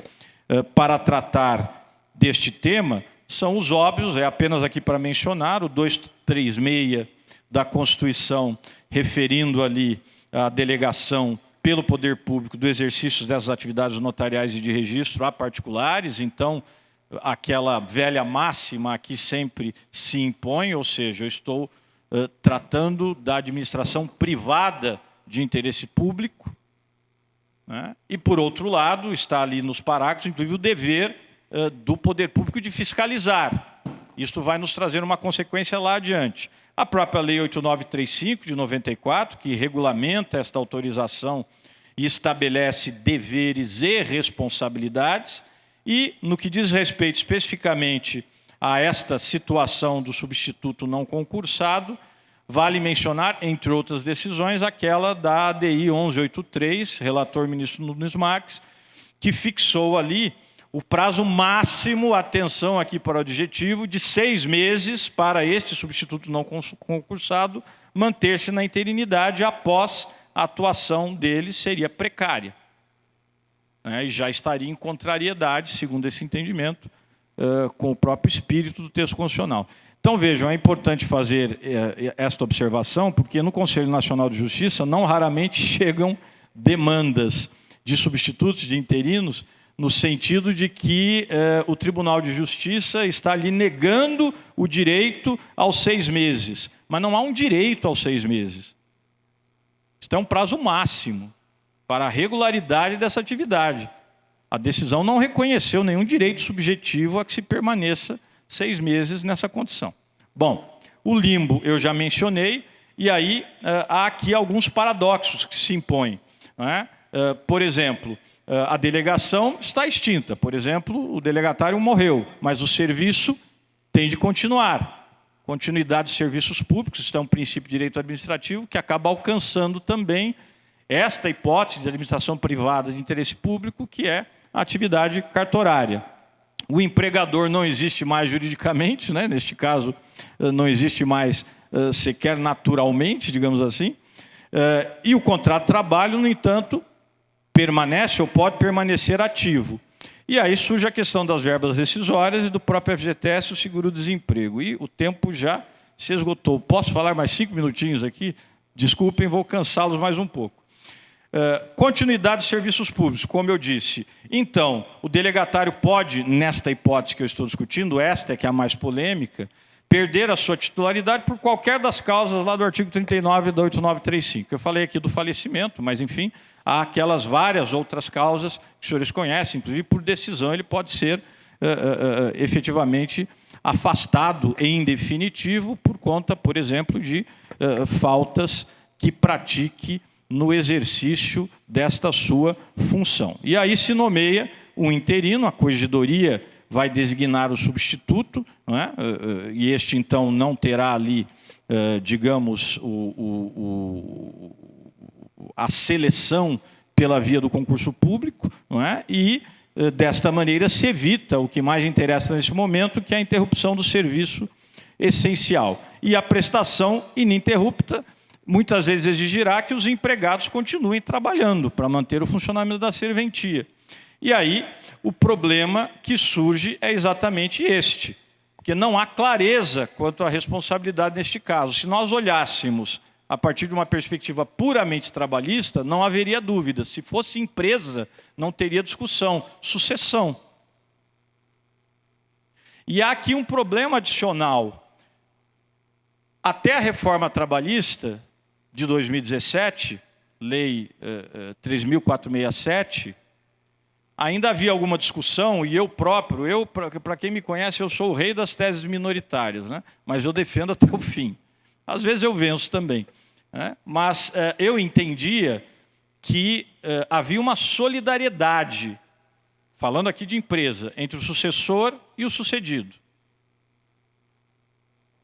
para tratar deste tema são os óbvios, é apenas aqui para mencionar, o 236 da Constituição, referindo ali a delegação pelo poder público do exercício dessas atividades notariais e de registro a particulares. Então, aquela velha máxima aqui sempre se impõe, ou seja, eu estou tratando da administração privada de interesse público, né? E, por outro lado, está ali nos parágrafos, inclusive, o dever do poder público de fiscalizar. Isto vai nos trazer uma consequência lá adiante. A própria Lei 8935, de 94, que regulamenta esta autorização e estabelece deveres e responsabilidades, e, no que diz respeito especificamente a esta situação do substituto não concursado, vale mencionar, entre outras decisões, aquela da ADI 1183, relator ministro Nunes Marques, que fixou ali o prazo máximo, atenção aqui para o adjetivo, de 6 meses para este substituto não concursado manter-se na interinidade após a atuação dele seria precária. E já estaria em contrariedade, segundo esse entendimento, com o próprio espírito do texto constitucional. Então, vejam, é importante fazer esta observação, porque no Conselho Nacional de Justiça não raramente chegam demandas de substitutos, de interinos, no sentido de que o Tribunal de Justiça está ali negando o direito aos 6 meses. Mas não há um direito aos 6 meses. Isto é um prazo máximo para a regularidade dessa atividade. A decisão não reconheceu nenhum direito subjetivo a que se permaneça 6 meses nessa condição. Bom, o limbo eu já mencionei, e aí há aqui alguns paradoxos que se impõem. Não é? Por exemplo, a delegação está extinta. Por exemplo, o delegatário morreu, mas o serviço tem de continuar. Continuidade de serviços públicos, isso é um princípio de direito administrativo que acaba alcançando também esta hipótese de administração privada de interesse público, que é a atividade cartorária. O empregador não existe mais juridicamente, né? Neste caso, não existe mais sequer naturalmente, digamos assim. E o contrato de trabalho, no entanto, permanece ou pode permanecer ativo. E aí surge a questão das verbas rescisórias e do próprio FGTS, o seguro-desemprego. E o tempo já se esgotou. Posso falar mais 5 minutinhos aqui? Desculpem, vou cansá-los mais um pouco. Continuidade dos serviços públicos, como eu disse. Então, o delegatário pode, nesta hipótese que eu estou discutindo, esta é que é a mais polêmica, perder a sua titularidade por qualquer das causas lá do artigo 39 da 8935. Eu falei aqui do falecimento, mas, enfim, há aquelas várias outras causas que os senhores conhecem, inclusive por decisão ele pode ser efetivamente afastado em definitivo por conta, por exemplo, de faltas que pratique no exercício desta sua função. E aí se nomeia um interino, a corregedoria vai designar o substituto, não é? E este, então, não terá ali, digamos, a seleção pela via do concurso público, não é? E, desta maneira, se evita o que mais interessa nesse momento, que é a interrupção do serviço essencial. E a prestação ininterrupta muitas vezes exigirá que os empregados continuem trabalhando para manter o funcionamento da serventia. E aí, o problema que surge é exatamente este, porque não há clareza quanto à responsabilidade neste caso. Se nós olhássemos a partir de uma perspectiva puramente trabalhista, não haveria dúvida. Se fosse empresa, não teria discussão. Sucessão. E há aqui um problema adicional. Até a reforma trabalhista de 2017, Lei 3.467, ainda havia alguma discussão, e eu próprio, para quem me conhece, eu sou o rei das teses minoritárias, né? Mas eu defendo até o fim. Às vezes eu venço também. Né? Mas eu entendia que havia uma solidariedade, falando aqui de empresa, entre o sucessor e o sucedido.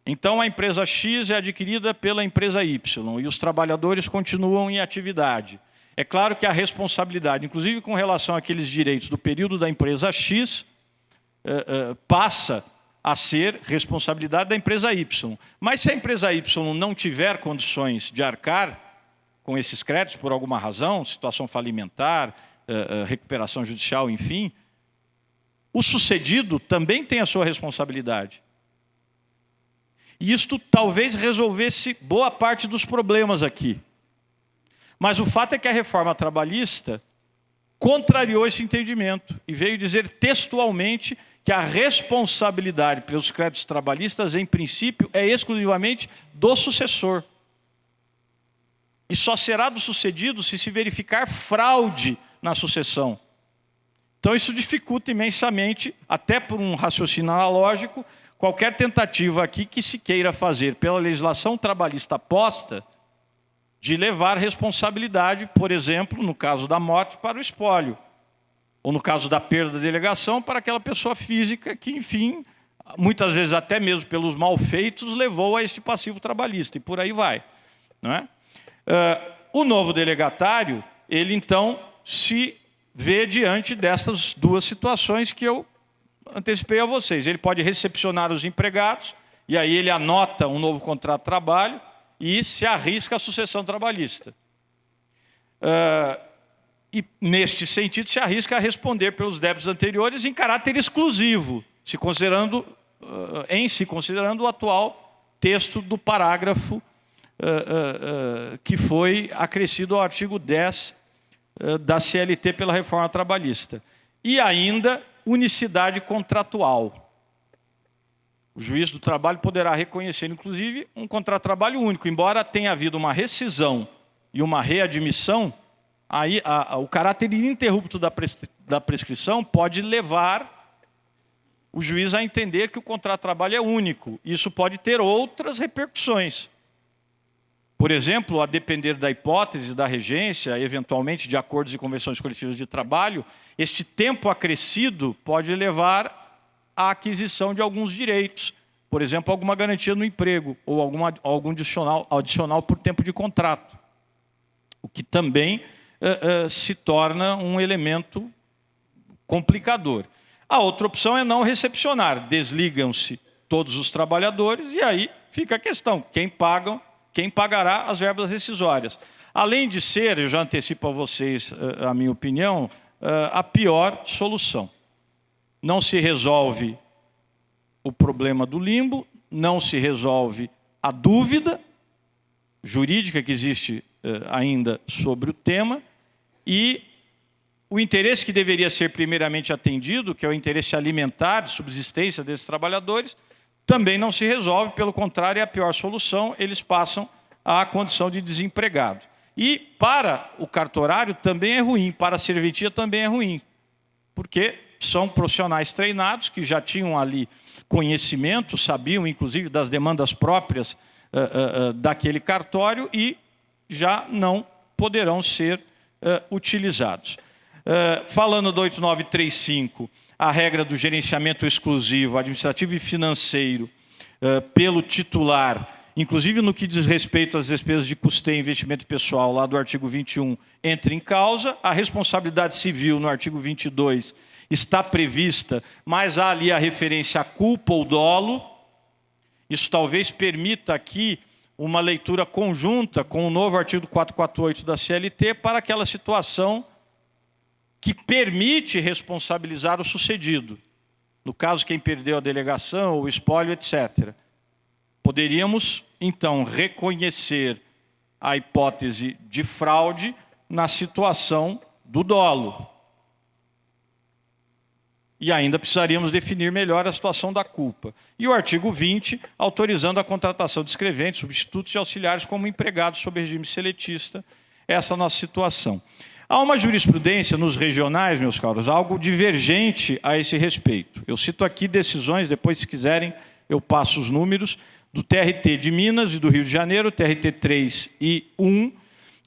Então, a empresa X é adquirida pela empresa Y, e os trabalhadores continuam em atividade. É claro que a responsabilidade, inclusive com relação àqueles direitos do período da empresa X, passa a ser responsabilidade da empresa Y. Mas se a empresa Y não tiver condições de arcar com esses créditos por alguma razão, situação falimentar, recuperação judicial, enfim, o sucedido também tem a sua responsabilidade. E isto talvez resolvesse boa parte dos problemas aqui. Mas o fato é que a reforma trabalhista contrariou esse entendimento e veio dizer textualmente que a responsabilidade pelos créditos trabalhistas, em princípio, é exclusivamente do sucessor. E só será do sucedido se verificar fraude na sucessão. Então isso dificulta imensamente, até por um raciocínio analógico, qualquer tentativa aqui que se queira fazer pela legislação trabalhista posta de levar responsabilidade, por exemplo, no caso da morte, para o espólio. Ou no caso da perda da delegação, para aquela pessoa física que, enfim, muitas vezes até mesmo pelos malfeitos, levou a este passivo trabalhista. E por aí vai. Não é? O novo delegatário, ele então se vê diante destas duas situações que eu antecipei a vocês. Ele pode recepcionar os empregados, e aí ele anota um novo contrato de trabalho, e se arrisca a sucessão trabalhista. E, neste sentido, se arrisca a responder pelos débitos anteriores em caráter exclusivo, se considerando o atual texto do parágrafo que foi acrescido ao artigo 10 da CLT pela reforma trabalhista. E ainda, unicidade contratual. O juiz do trabalho poderá reconhecer, inclusive, um contrato de trabalho único. Embora tenha havido uma rescisão e uma readmissão, aí o caráter ininterrupto da prescrição pode levar o juiz a entender que o contrato de trabalho é único. Isso pode ter outras repercussões. Por exemplo, a depender da hipótese da regência, eventualmente de acordos e convenções coletivas de trabalho, este tempo acrescido pode levar à aquisição de alguns direitos, por exemplo, alguma garantia no emprego ou algum adicional por tempo de contrato, o que também se torna um elemento complicador. A outra opção é não recepcionar. Desligam-se todos os trabalhadores e aí fica a questão, quem pagará as verbas rescisórias? Além de ser, eu já antecipo a vocês a minha opinião, a pior solução. Não se resolve o problema do limbo, não se resolve a dúvida jurídica que existe ainda sobre o tema e o interesse que deveria ser primeiramente atendido, que é o interesse alimentar, de subsistência desses trabalhadores, também não se resolve, pelo contrário, é a pior solução, eles passam à condição de desempregado. E para o cartorário também é ruim, para a serventia também é ruim, porque são profissionais treinados que já tinham ali conhecimento, sabiam inclusive das demandas próprias daquele cartório e já não poderão ser utilizados. Falando do 8935, a regra do gerenciamento exclusivo, administrativo e financeiro pelo titular, inclusive no que diz respeito às despesas de custeio e investimento pessoal, lá do artigo 21, entra em causa. A responsabilidade civil, no artigo 22, está prevista, mas há ali a referência à culpa ou dolo. Isso talvez permita aqui uma leitura conjunta com o novo artigo 448 da CLT para aquela situação que permite responsabilizar o sucedido. No caso, quem perdeu a delegação, o espólio, etc. Poderíamos, então, reconhecer a hipótese de fraude na situação do dolo. E ainda precisaríamos definir melhor a situação da culpa. E o artigo 20, autorizando a contratação de escreventes, substitutos e auxiliares como empregados sob regime seletista. Essa é a nossa situação. Há uma jurisprudência nos regionais, meus caros, algo divergente a esse respeito. Eu cito aqui decisões, depois, se quiserem, eu passo os números, do TRT de Minas e do Rio de Janeiro, TRT 3 e 1,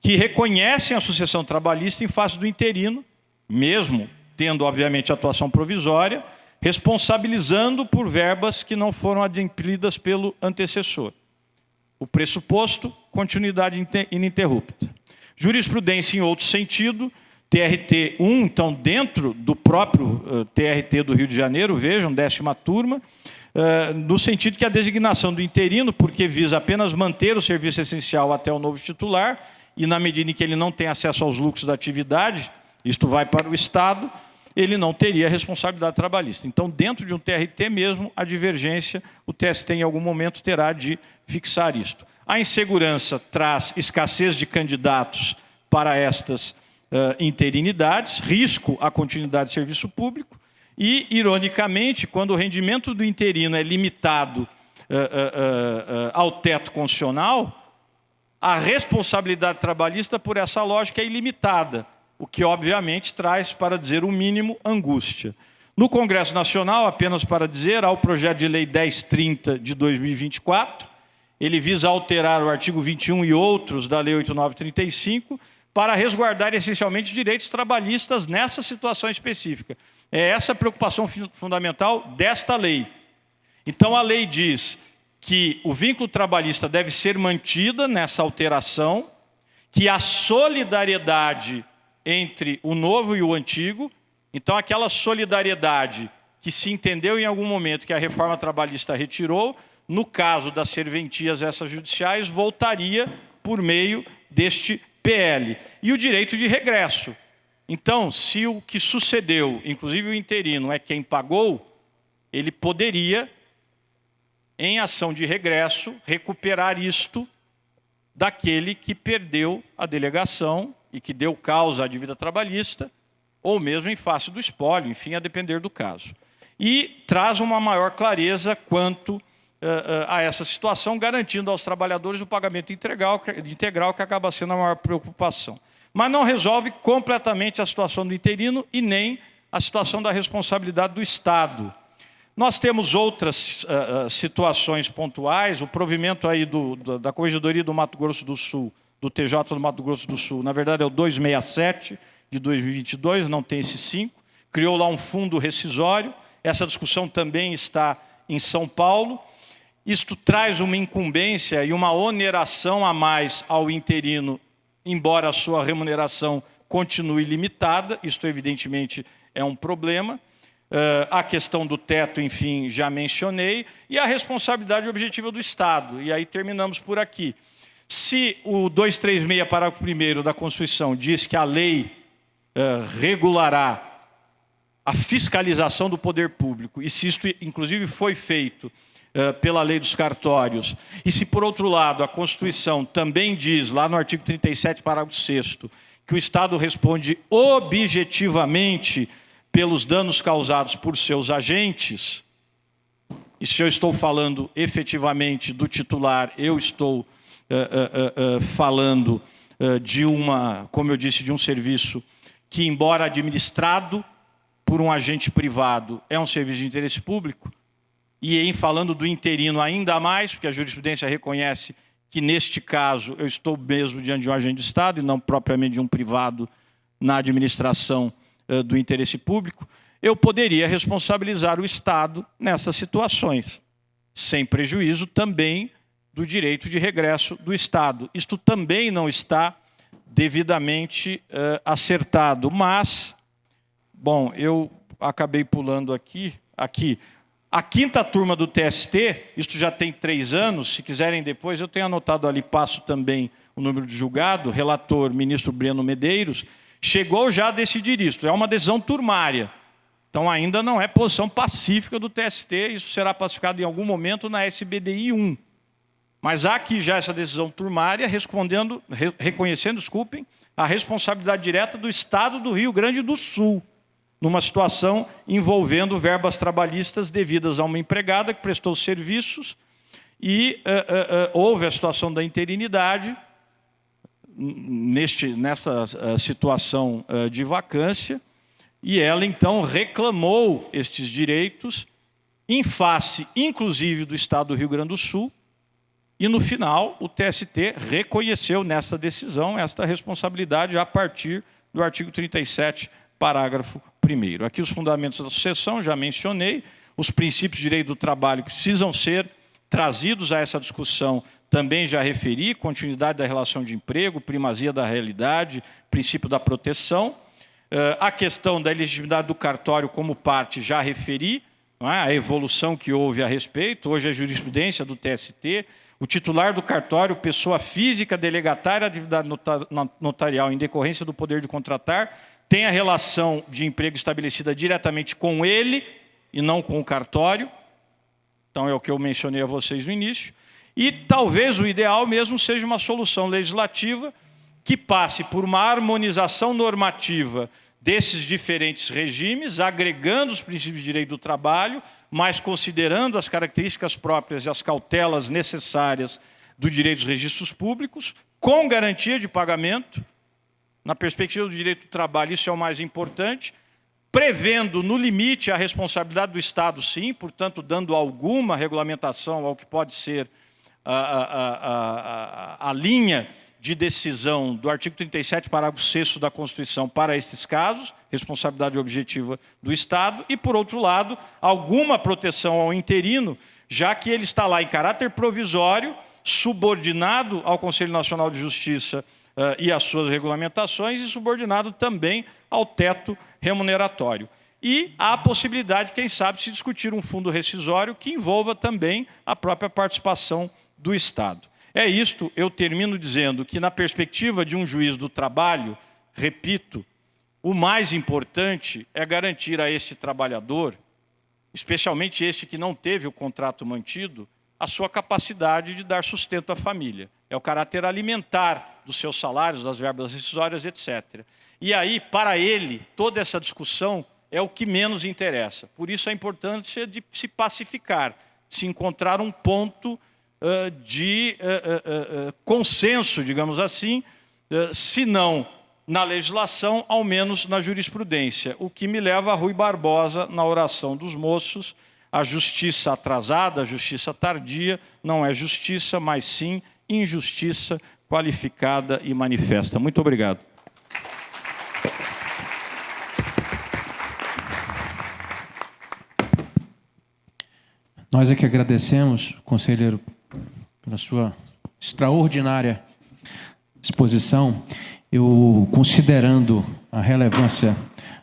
que reconhecem a sucessão trabalhista em face do interino, mesmo tendo, obviamente, atuação provisória, responsabilizando por verbas que não foram adimplidas pelo antecessor. O pressuposto, continuidade ininterrupta. Jurisprudência em outro sentido, TRT 1, então, dentro do próprio TRT do Rio de Janeiro, vejam, 10ª turma, no sentido que a designação do interino, porque visa apenas manter o serviço essencial até o novo titular, e na medida em que ele não tem acesso aos lucros da atividade, isto vai para o Estado, ele não teria responsabilidade trabalhista. Então, dentro de um TRT mesmo, a divergência, o TST em algum momento terá de fixar isto. A insegurança traz escassez de candidatos para estas interinidades, risco à continuidade de serviço público e, ironicamente, quando o rendimento do interino é limitado ao teto constitucional, a responsabilidade trabalhista por essa lógica é ilimitada, o que, obviamente, traz, para dizer o mínimo, angústia. No Congresso Nacional, apenas para dizer, há o projeto de lei 1030 de 2024, ele visa alterar o artigo 21 e outros da lei 8935 para resguardar essencialmente direitos trabalhistas nessa situação específica. É essa a preocupação fundamental desta lei. Então, a lei diz que o vínculo trabalhista deve ser mantida nessa alteração, que a solidariedade entre o novo e o antigo, então aquela solidariedade que se entendeu em algum momento que a reforma trabalhista retirou, no caso das serventias extrajudiciais, voltaria por meio deste PL. E o direito de regresso. Então, se o que sucedeu, inclusive o interino, é quem pagou, ele poderia, em ação de regresso, recuperar isto daquele que perdeu a delegação e que deu causa à dívida trabalhista, ou mesmo em face do espólio, enfim, a depender do caso. E traz uma maior clareza quanto a essa situação, garantindo aos trabalhadores o pagamento integral, que acaba sendo a maior preocupação. Mas não resolve completamente a situação do interino e nem a situação da responsabilidade do Estado. Nós temos outras situações pontuais, o provimento aí da Corregedoria do Mato Grosso do Sul, do TJ do Mato Grosso do Sul, na verdade é o 267 de 2022, não tem esse 5, criou lá um fundo rescisório, essa discussão também está em São Paulo. Isto traz uma incumbência e uma oneração a mais ao interino, embora a sua remuneração continue limitada, isto evidentemente é um problema. A questão do teto, enfim, já mencionei, e a responsabilidade objetiva do Estado. E aí terminamos por aqui. Se o 236, parágrafo 1º da Constituição, diz que a lei regulará a fiscalização do poder público, e se isto, inclusive, foi feito pela lei dos cartórios, e se, por outro lado, a Constituição também diz, lá no artigo 37, parágrafo 6º, que o Estado responde objetivamente pelos danos causados por seus agentes, e se eu estou falando efetivamente do titular, eu estou falando de como eu disse, de um serviço que, embora administrado por um agente privado, é um serviço de interesse público, e em falando do interino ainda mais, porque a jurisprudência reconhece que, neste caso, eu estou mesmo diante de um agente de Estado e não propriamente de um privado na administração do interesse público, eu poderia responsabilizar o Estado nessas situações, sem prejuízo também do direito de regresso do Estado. Isto também não está devidamente acertado, mas, bom, eu acabei pulando aqui. A 5ª turma do TST, isto já tem 3 anos, se quiserem depois, eu tenho anotado ali, passo também o número de julgado, relator ministro Breno Medeiros, chegou já a decidir isso. É uma decisão turmária. Então ainda não é posição pacífica do TST, isso será pacificado em algum momento na SBDI 1. Mas há aqui já essa decisão turmária reconhecendo, a responsabilidade direta do Estado do Rio Grande do Sul, numa situação envolvendo verbas trabalhistas devidas a uma empregada que prestou serviços e houve a situação da interinidade nessa situação de vacância, e ela então reclamou estes direitos em face, inclusive, do Estado do Rio Grande do Sul, e no final o TST reconheceu nessa decisão esta responsabilidade a partir do artigo 37, parágrafo 1º. Aqui os fundamentos da sucessão, já mencionei, os princípios de direito do trabalho precisam ser trazidos a essa discussão, também já referi, continuidade da relação de emprego, primazia da realidade, princípio da proteção. A questão da legitimidade do cartório como parte, já referi, não é? A evolução que houve a respeito, hoje a jurisprudência do TST, o titular do cartório, pessoa física delegatária de atividade notarial em decorrência do poder de contratar, tem a relação de emprego estabelecida diretamente com ele e não com o cartório. Então é o que eu mencionei a vocês no início. E talvez o ideal mesmo seja uma solução legislativa que passe por uma harmonização normativa desses diferentes regimes, agregando os princípios de direito do trabalho, mas considerando as características próprias e as cautelas necessárias do direito dos registros públicos, com garantia de pagamento. Na perspectiva do direito do trabalho, isso é o mais importante, prevendo no limite a responsabilidade do Estado, sim, portanto, dando alguma regulamentação ao que pode ser a linha de decisão do artigo 37, parágrafo 6º da Constituição para esses casos, responsabilidade objetiva do Estado, e, por outro lado, alguma proteção ao interino, já que ele está lá em caráter provisório, subordinado ao Conselho Nacional de Justiça e às suas regulamentações, e subordinado também ao teto remuneratório. E há a possibilidade, quem sabe, de se discutir um fundo rescisório que envolva também a própria participação do Estado. É isto, eu termino dizendo que, na perspectiva de um juiz do trabalho, repito, o mais importante é garantir a esse trabalhador, especialmente este que não teve o contrato mantido, a sua capacidade de dar sustento à família. É o caráter alimentar dos seus salários, das verbas rescisórias, etc. E aí, para ele, toda essa discussão é o que menos interessa. Por isso a importância de se pacificar, de se encontrar um ponto de consenso, digamos assim, se não na legislação, ao menos na jurisprudência. O que me leva a Rui Barbosa, na oração dos moços: a justiça atrasada, a justiça tardia, não é justiça, mas sim injustiça qualificada e manifesta. Muito obrigado. Nós é que agradecemos, conselheiro, pela sua extraordinária exposição. Eu, considerando a relevância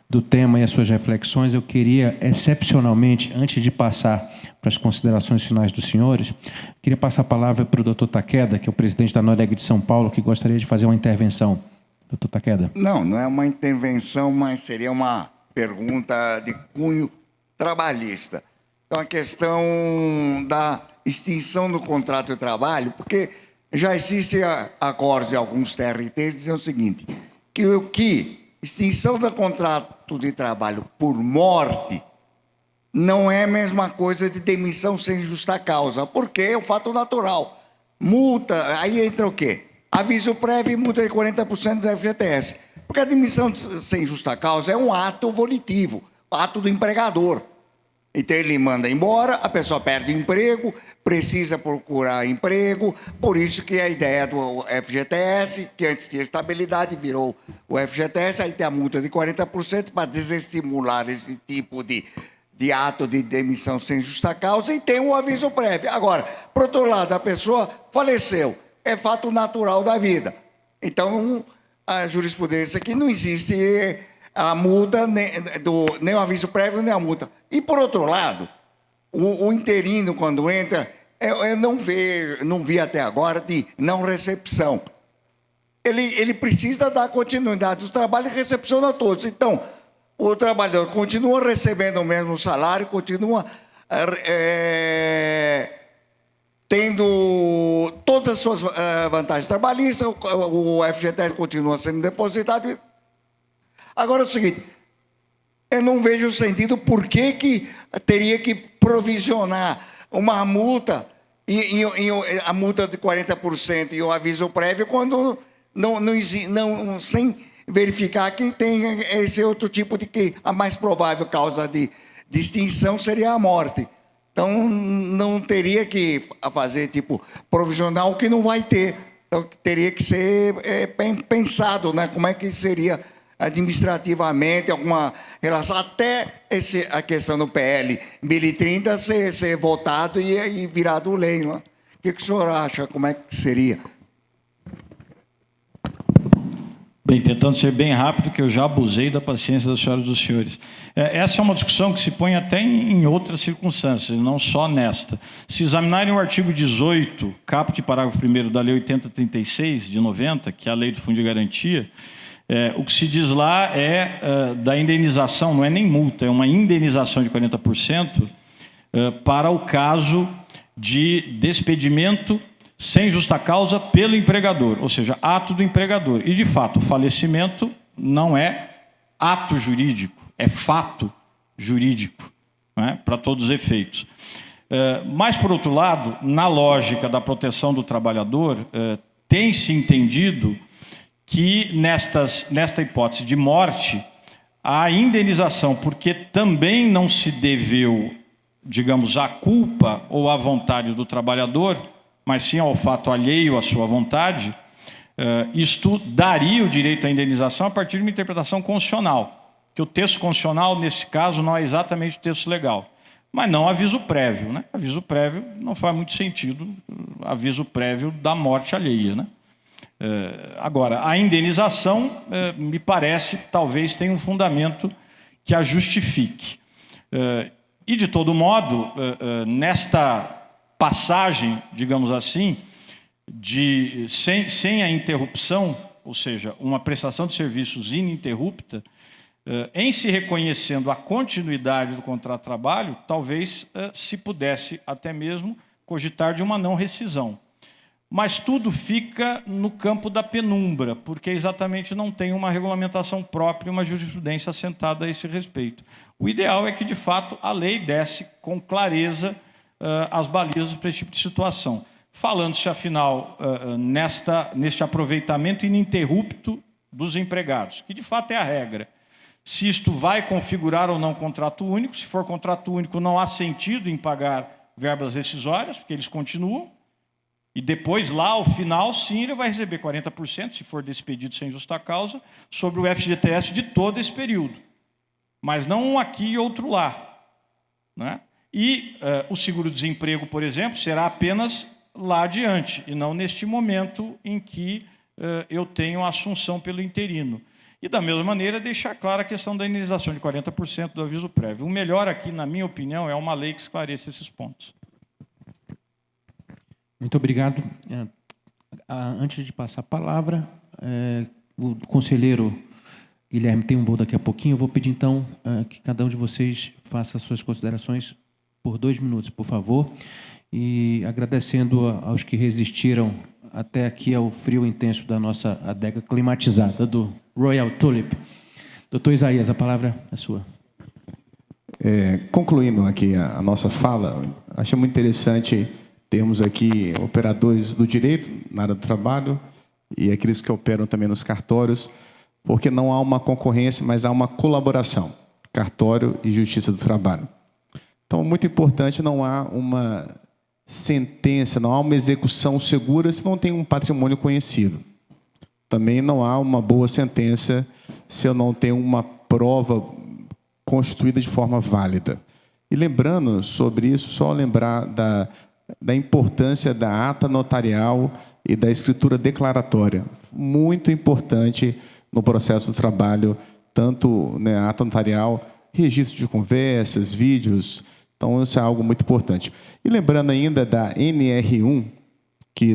do tema e as suas reflexões, eu queria, excepcionalmente, antes de passar para as considerações finais dos senhores, queria passar a palavra para o doutor Takeda, que é o presidente da Noreg de São Paulo, que gostaria de fazer uma intervenção. Doutor Takeda. Não é uma intervenção, mas seria uma pergunta de cunho trabalhista. Então, a questão da extinção do contrato de trabalho, porque já existem acordos de alguns TRTs dizendo o seguinte, que extinção do contrato de trabalho por morte não é a mesma coisa de demissão sem justa causa, porque é um fato natural. Multa, aí entra o quê? Aviso prévio e multa de 40% do FGTS. Porque a demissão sem justa causa é um ato volitivo, ato do empregador. Então, ele manda embora, a pessoa perde o emprego, precisa procurar emprego, por isso que a ideia do FGTS, que antes tinha estabilidade, virou o FGTS, aí tem a multa de 40% para desestimular esse tipo de ato de demissão sem justa causa, e tem o aviso prévio. Agora, por outro lado, a pessoa faleceu, é fato natural da vida. Então, a jurisprudência aqui não existe a multa, nem o aviso prévio, nem a multa. E, por outro lado, o interino, quando entra, eu não vi até agora de não recepção. Ele precisa dar continuidade do trabalho e recepciona todos. Então, o trabalhador continua recebendo o mesmo salário, continua tendo todas as suas vantagens trabalhistas, o FGTS continua sendo depositado. Agora é o seguinte, eu não vejo sentido por que teria que provisionar uma multa, e a multa de 40% e o aviso prévio, quando não sem verificar que tem esse outro tipo de que a mais provável causa de extinção seria a morte. Então, não teria que fazer, provisional, que não vai ter. Então, teria que ser pensado, né? Como é que seria administrativamente alguma relação, até a questão do PL 1030 ser votado e virado lei. Né? O que o senhor acha? Como é que seria? Bem, tentando ser bem rápido, que eu já abusei da paciência das senhoras e dos senhores. Essa é uma discussão que se põe até em outras circunstâncias, não só nesta. Se examinarem o artigo 18, caput, parágrafo 1º da Lei 8036, de 90, que é a Lei do Fundo de Garantia, o que se diz lá da indenização, não é nem multa, é uma indenização de 40% para o caso de despedimento sem justa causa pelo empregador, ou seja, ato do empregador. E, de fato, o falecimento não é ato jurídico, é fato jurídico, né, para todos os efeitos. Mas, por outro lado, na lógica da proteção do trabalhador, tem-se entendido que nesta hipótese de morte, a indenização, porque também não se deveu, digamos, à culpa ou à vontade do trabalhador, mas sim ao fato alheio à sua vontade, isto daria o direito à indenização a partir de uma interpretação constitucional, que o texto constitucional, nesse caso, não é exatamente o texto legal, mas não aviso prévio, né? Aviso prévio não faz muito sentido, aviso prévio da morte alheia, né? Agora, a indenização, me parece, talvez tenha um fundamento que a justifique. E, de todo modo, nesta passagem, digamos assim, sem a interrupção, ou seja, uma prestação de serviços ininterrupta, em se reconhecendo a continuidade do contrato de trabalho, talvez se pudesse até mesmo cogitar de uma não rescisão. Mas tudo fica no campo da penumbra, porque exatamente não tem uma regulamentação própria, uma jurisprudência assentada a esse respeito. O ideal é que, de fato, a lei desse com clareza as balizas para esse tipo de situação. Falando-se, afinal, neste aproveitamento ininterrupto dos empregados, que, de fato, é a regra. Se isto vai configurar ou não contrato único, se for contrato único, não há sentido em pagar verbas rescisórias, porque eles continuam. E depois, lá, ao final, sim, ele vai receber 40%, se for despedido sem justa causa, sobre o FGTS de todo esse período. Mas não um aqui e outro lá. Né? E o seguro-desemprego, por exemplo, será apenas lá adiante, e não neste momento em que eu tenho a assunção pelo interino. E, da mesma maneira, deixar clara a questão da indenização de 40% do aviso prévio. O melhor aqui, na minha opinião, é uma lei que esclareça esses pontos. Muito obrigado. Antes de passar a palavra, o conselheiro Guilherme tem um voo daqui a pouquinho. Eu vou pedir, então, que cada um de vocês faça as suas considerações por 2 minutos, por favor. E agradecendo aos que resistiram até aqui ao frio intenso da nossa adega climatizada, do Royal Tulip. Doutor Isaías, a palavra é sua. Concluindo aqui a nossa fala, acho muito interessante termos aqui operadores do direito na área do trabalho e aqueles que operam também nos cartórios, porque não há uma concorrência, mas há uma colaboração, cartório e justiça do trabalho. Então, muito importante, não há uma sentença, não há uma execução segura se não tem um patrimônio conhecido. Também não há uma boa sentença se eu não tenho uma prova constituída de forma válida. E lembrando sobre isso, só lembrar da importância da ata notarial e da escritura declaratória. Muito importante no processo do trabalho, tanto a ata notarial, registro de conversas, vídeos. Então, isso é algo muito importante. E lembrando ainda da NR1, que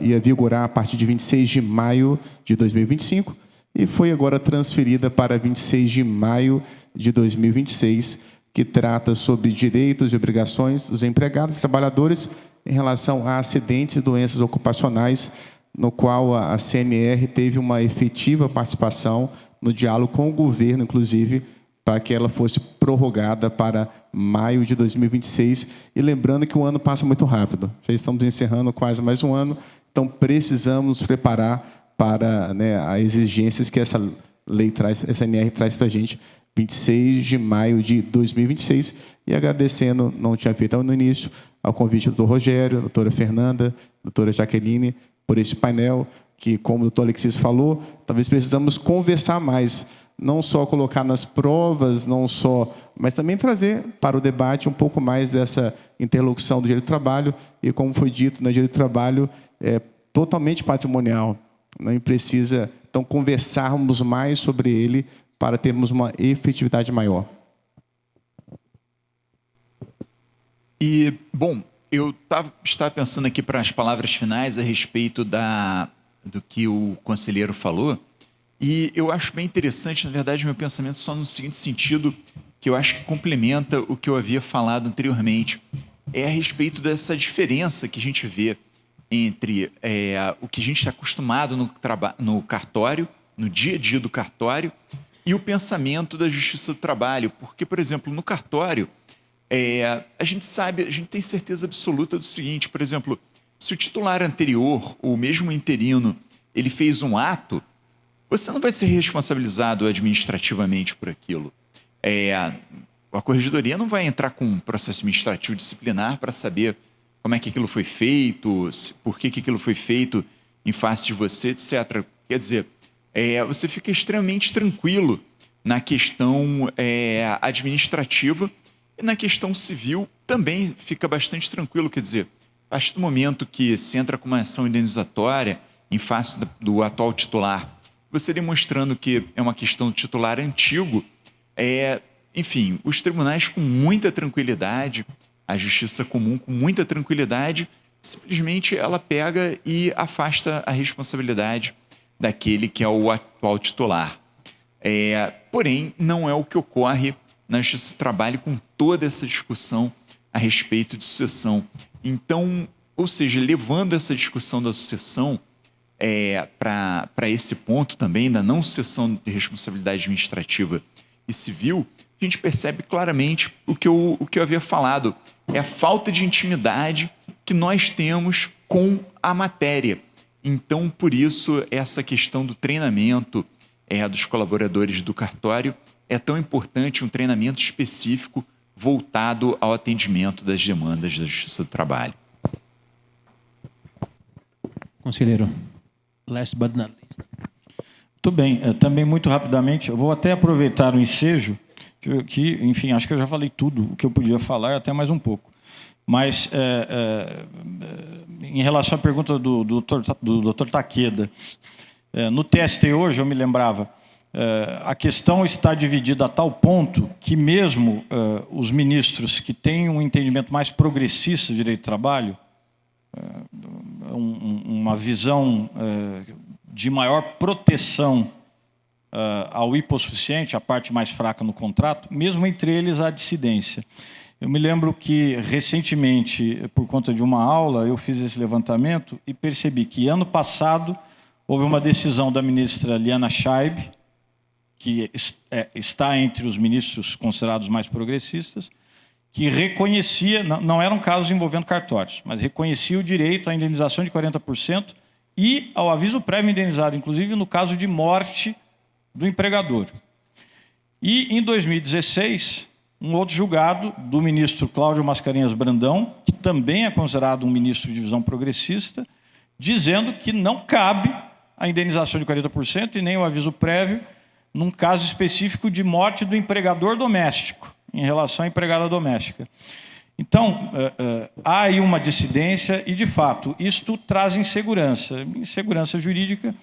ia vigorar a partir de 26 de maio de 2025 e foi agora transferida para 26 de maio de 2026, que trata sobre direitos e obrigações dos empregados e trabalhadores em relação a acidentes e doenças ocupacionais, no qual a CNR teve uma efetiva participação no diálogo com o governo, inclusive, para que ela fosse prorrogada para maio de 2026. E lembrando que o ano passa muito rápido. Já estamos encerrando quase mais um ano, então precisamos nos preparar para as exigências que essa lei traz, essa NR traz para a gente, 26 de maio de 2026. E agradecendo, não tinha feito no início, ao convite do Dr. Rogério, doutora Fernanda, doutora Jaqueline, por esse painel, que, como o doutor Alexis falou, talvez precisamos conversar mais, não só colocar nas provas, mas também trazer para o debate um pouco mais dessa interlocução do direito do trabalho, e, como foi dito, no direito do trabalho é totalmente patrimonial. Não precisa, então, conversarmos mais sobre ele para termos uma efetividade maior. E, bom, eu estava pensando aqui para as palavras finais a respeito do que o conselheiro falou, e eu acho bem interessante, na verdade, meu pensamento só no seguinte sentido, que eu acho que complementa o que eu havia falado anteriormente, é a respeito dessa diferença que a gente vê entre o que a gente está acostumado no cartório, no dia a dia do cartório, e o pensamento da Justiça do Trabalho. Porque, por exemplo, no cartório, a gente tem certeza absoluta do seguinte, por exemplo, se o titular anterior, ou mesmo o interino, ele fez um ato, você não vai ser responsabilizado administrativamente por aquilo. A corregedoria não vai entrar com um processo administrativo disciplinar para saber como é que aquilo foi feito, por que aquilo foi feito em face de você, etc. Quer dizer, você fica extremamente tranquilo na questão administrativa e na questão civil também fica bastante tranquilo. Quer dizer, a partir do momento que se entra com uma ação indenizatória em face do atual titular, você demonstrando que é uma questão do titular antigo, enfim, os tribunais com muita tranquilidade, a justiça comum com muita tranquilidade, simplesmente ela pega e afasta a responsabilidade daquele que é o atual titular. Porém, não é o que ocorre na Justiça do Trabalho com toda essa discussão a respeito de sucessão. Então, ou seja, levando essa discussão da sucessão para esse ponto também, da não sucessão de responsabilidade administrativa e civil, a gente percebe claramente o que eu havia falado, é a falta de intimidade que nós temos com a matéria. Então, por isso, essa questão do treinamento dos colaboradores do cartório é tão importante, um treinamento específico voltado ao atendimento das demandas da Justiça do Trabalho. Conselheiro, last but not least. Muito bem. Também, muito rapidamente, eu vou até aproveitar o ensejo, que, enfim, acho que eu já falei tudo o que eu podia falar, até mais um pouco. Mas, em relação à pergunta do doutor Takeda, no TST hoje, eu me lembrava, A questão está dividida a tal ponto que mesmo os ministros que têm um entendimento mais progressista do direito do trabalho, uma visão de maior proteção ao hipossuficiente, a parte mais fraca no contrato, mesmo entre eles há dissidência. Eu me lembro que, recentemente, por conta de uma aula, eu fiz esse levantamento e percebi que, ano passado, houve uma decisão da ministra Liana Scheib, que está entre os ministros considerados mais progressistas, que reconhecia, não eram casos envolvendo cartórios, mas reconhecia o direito à indenização de 40% e ao aviso prévio indenizado, inclusive no caso de morte do empregador. E, em 2016, um outro julgado do ministro Cláudio Mascarenhas Brandão, que também é considerado um ministro de visão progressista, dizendo que não cabe a indenização de 40% e nem o aviso prévio num caso específico de morte do empregador doméstico, em relação à empregada doméstica. Então, há aí uma dissidência e, de fato, isto traz insegurança. Insegurança jurídica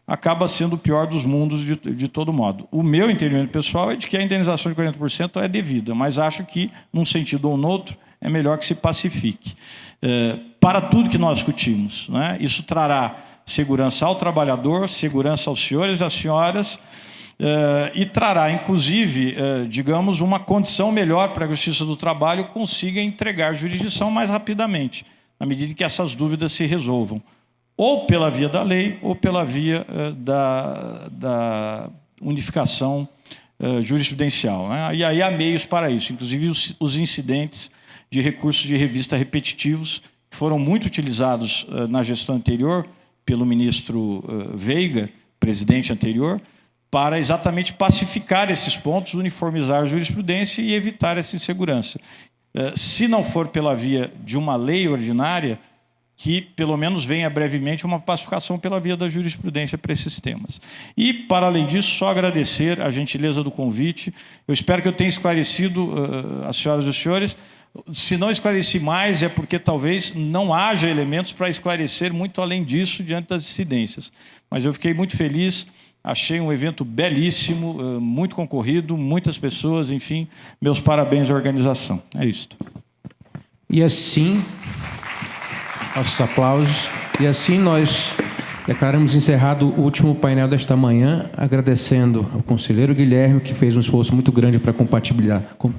acaba sendo o pior dos mundos de todo modo. O meu entendimento pessoal é de que a indenização de 40% é devida, mas acho que, num sentido ou no outro, é melhor que se pacifique. Para tudo que nós discutimos, né? Isso trará segurança ao trabalhador, segurança aos senhores e às senhoras, e trará, inclusive, digamos, uma condição melhor para a Justiça do Trabalho consiga entregar jurisdição mais rapidamente, na medida em que essas dúvidas se resolvam, ou pela via da lei, ou pela via da unificação jurisprudencial, né? E aí há meios para isso, inclusive os incidentes de recursos de revista repetitivos, que foram muito utilizados na gestão anterior pelo ministro Veiga, presidente anterior, para exatamente pacificar esses pontos, uniformizar a jurisprudência e evitar essa insegurança. Se não for pela via de uma lei ordinária, que pelo menos venha brevemente uma pacificação pela via da jurisprudência para esses temas. E, para além disso, só agradecer a gentileza do convite. Eu espero que eu tenha esclarecido as senhoras e os senhores. Se não esclareci mais, é porque talvez não haja elementos para esclarecer muito além disso diante das dissidências. Mas eu fiquei muito feliz. Achei um evento belíssimo, muito concorrido, muitas pessoas, enfim, meus parabéns à organização. É isto. E assim, nossos aplausos, e assim nós declaramos encerrado o último painel desta manhã, agradecendo ao conselheiro Guilherme, que fez um esforço muito grande para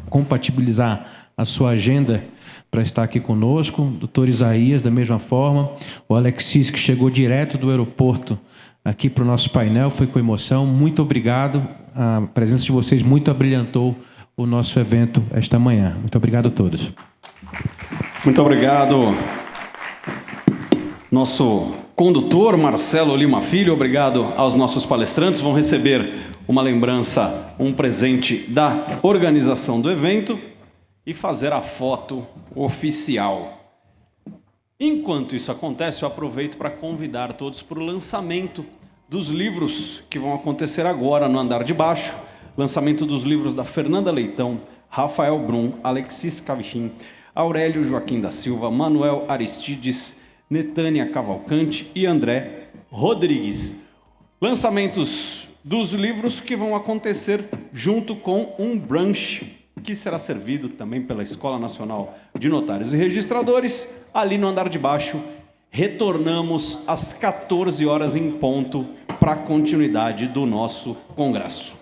compatibilizar a sua agenda para estar aqui conosco, o doutor Isaías, da mesma forma, o Alexis, que chegou direto do aeroporto aqui para o nosso painel, foi com emoção. Muito obrigado. A presença de vocês muito abrilhantou o nosso evento esta manhã. Muito obrigado a todos. Muito obrigado, nosso condutor, Marcelo Lima Filho. Obrigado aos nossos palestrantes. Vão receber uma lembrança, um presente da organização do evento e fazer a foto oficial. Enquanto isso acontece, eu aproveito para convidar todos para o lançamento dos livros que vão acontecer agora no andar de baixo. Lançamento dos livros da Fernanda Leitão, Rafael Brum, Alexis Cavichin, Aurélio Joaquim da Silva, Manuel Aristides, Netânia Cavalcante e André Rodrigues. Lançamentos dos livros que vão acontecer junto com um brunch que será servido também pela Escola Nacional de Notários e Registradores, ali no andar de baixo. Retornamos às 14 horas em ponto para a continuidade do nosso congresso.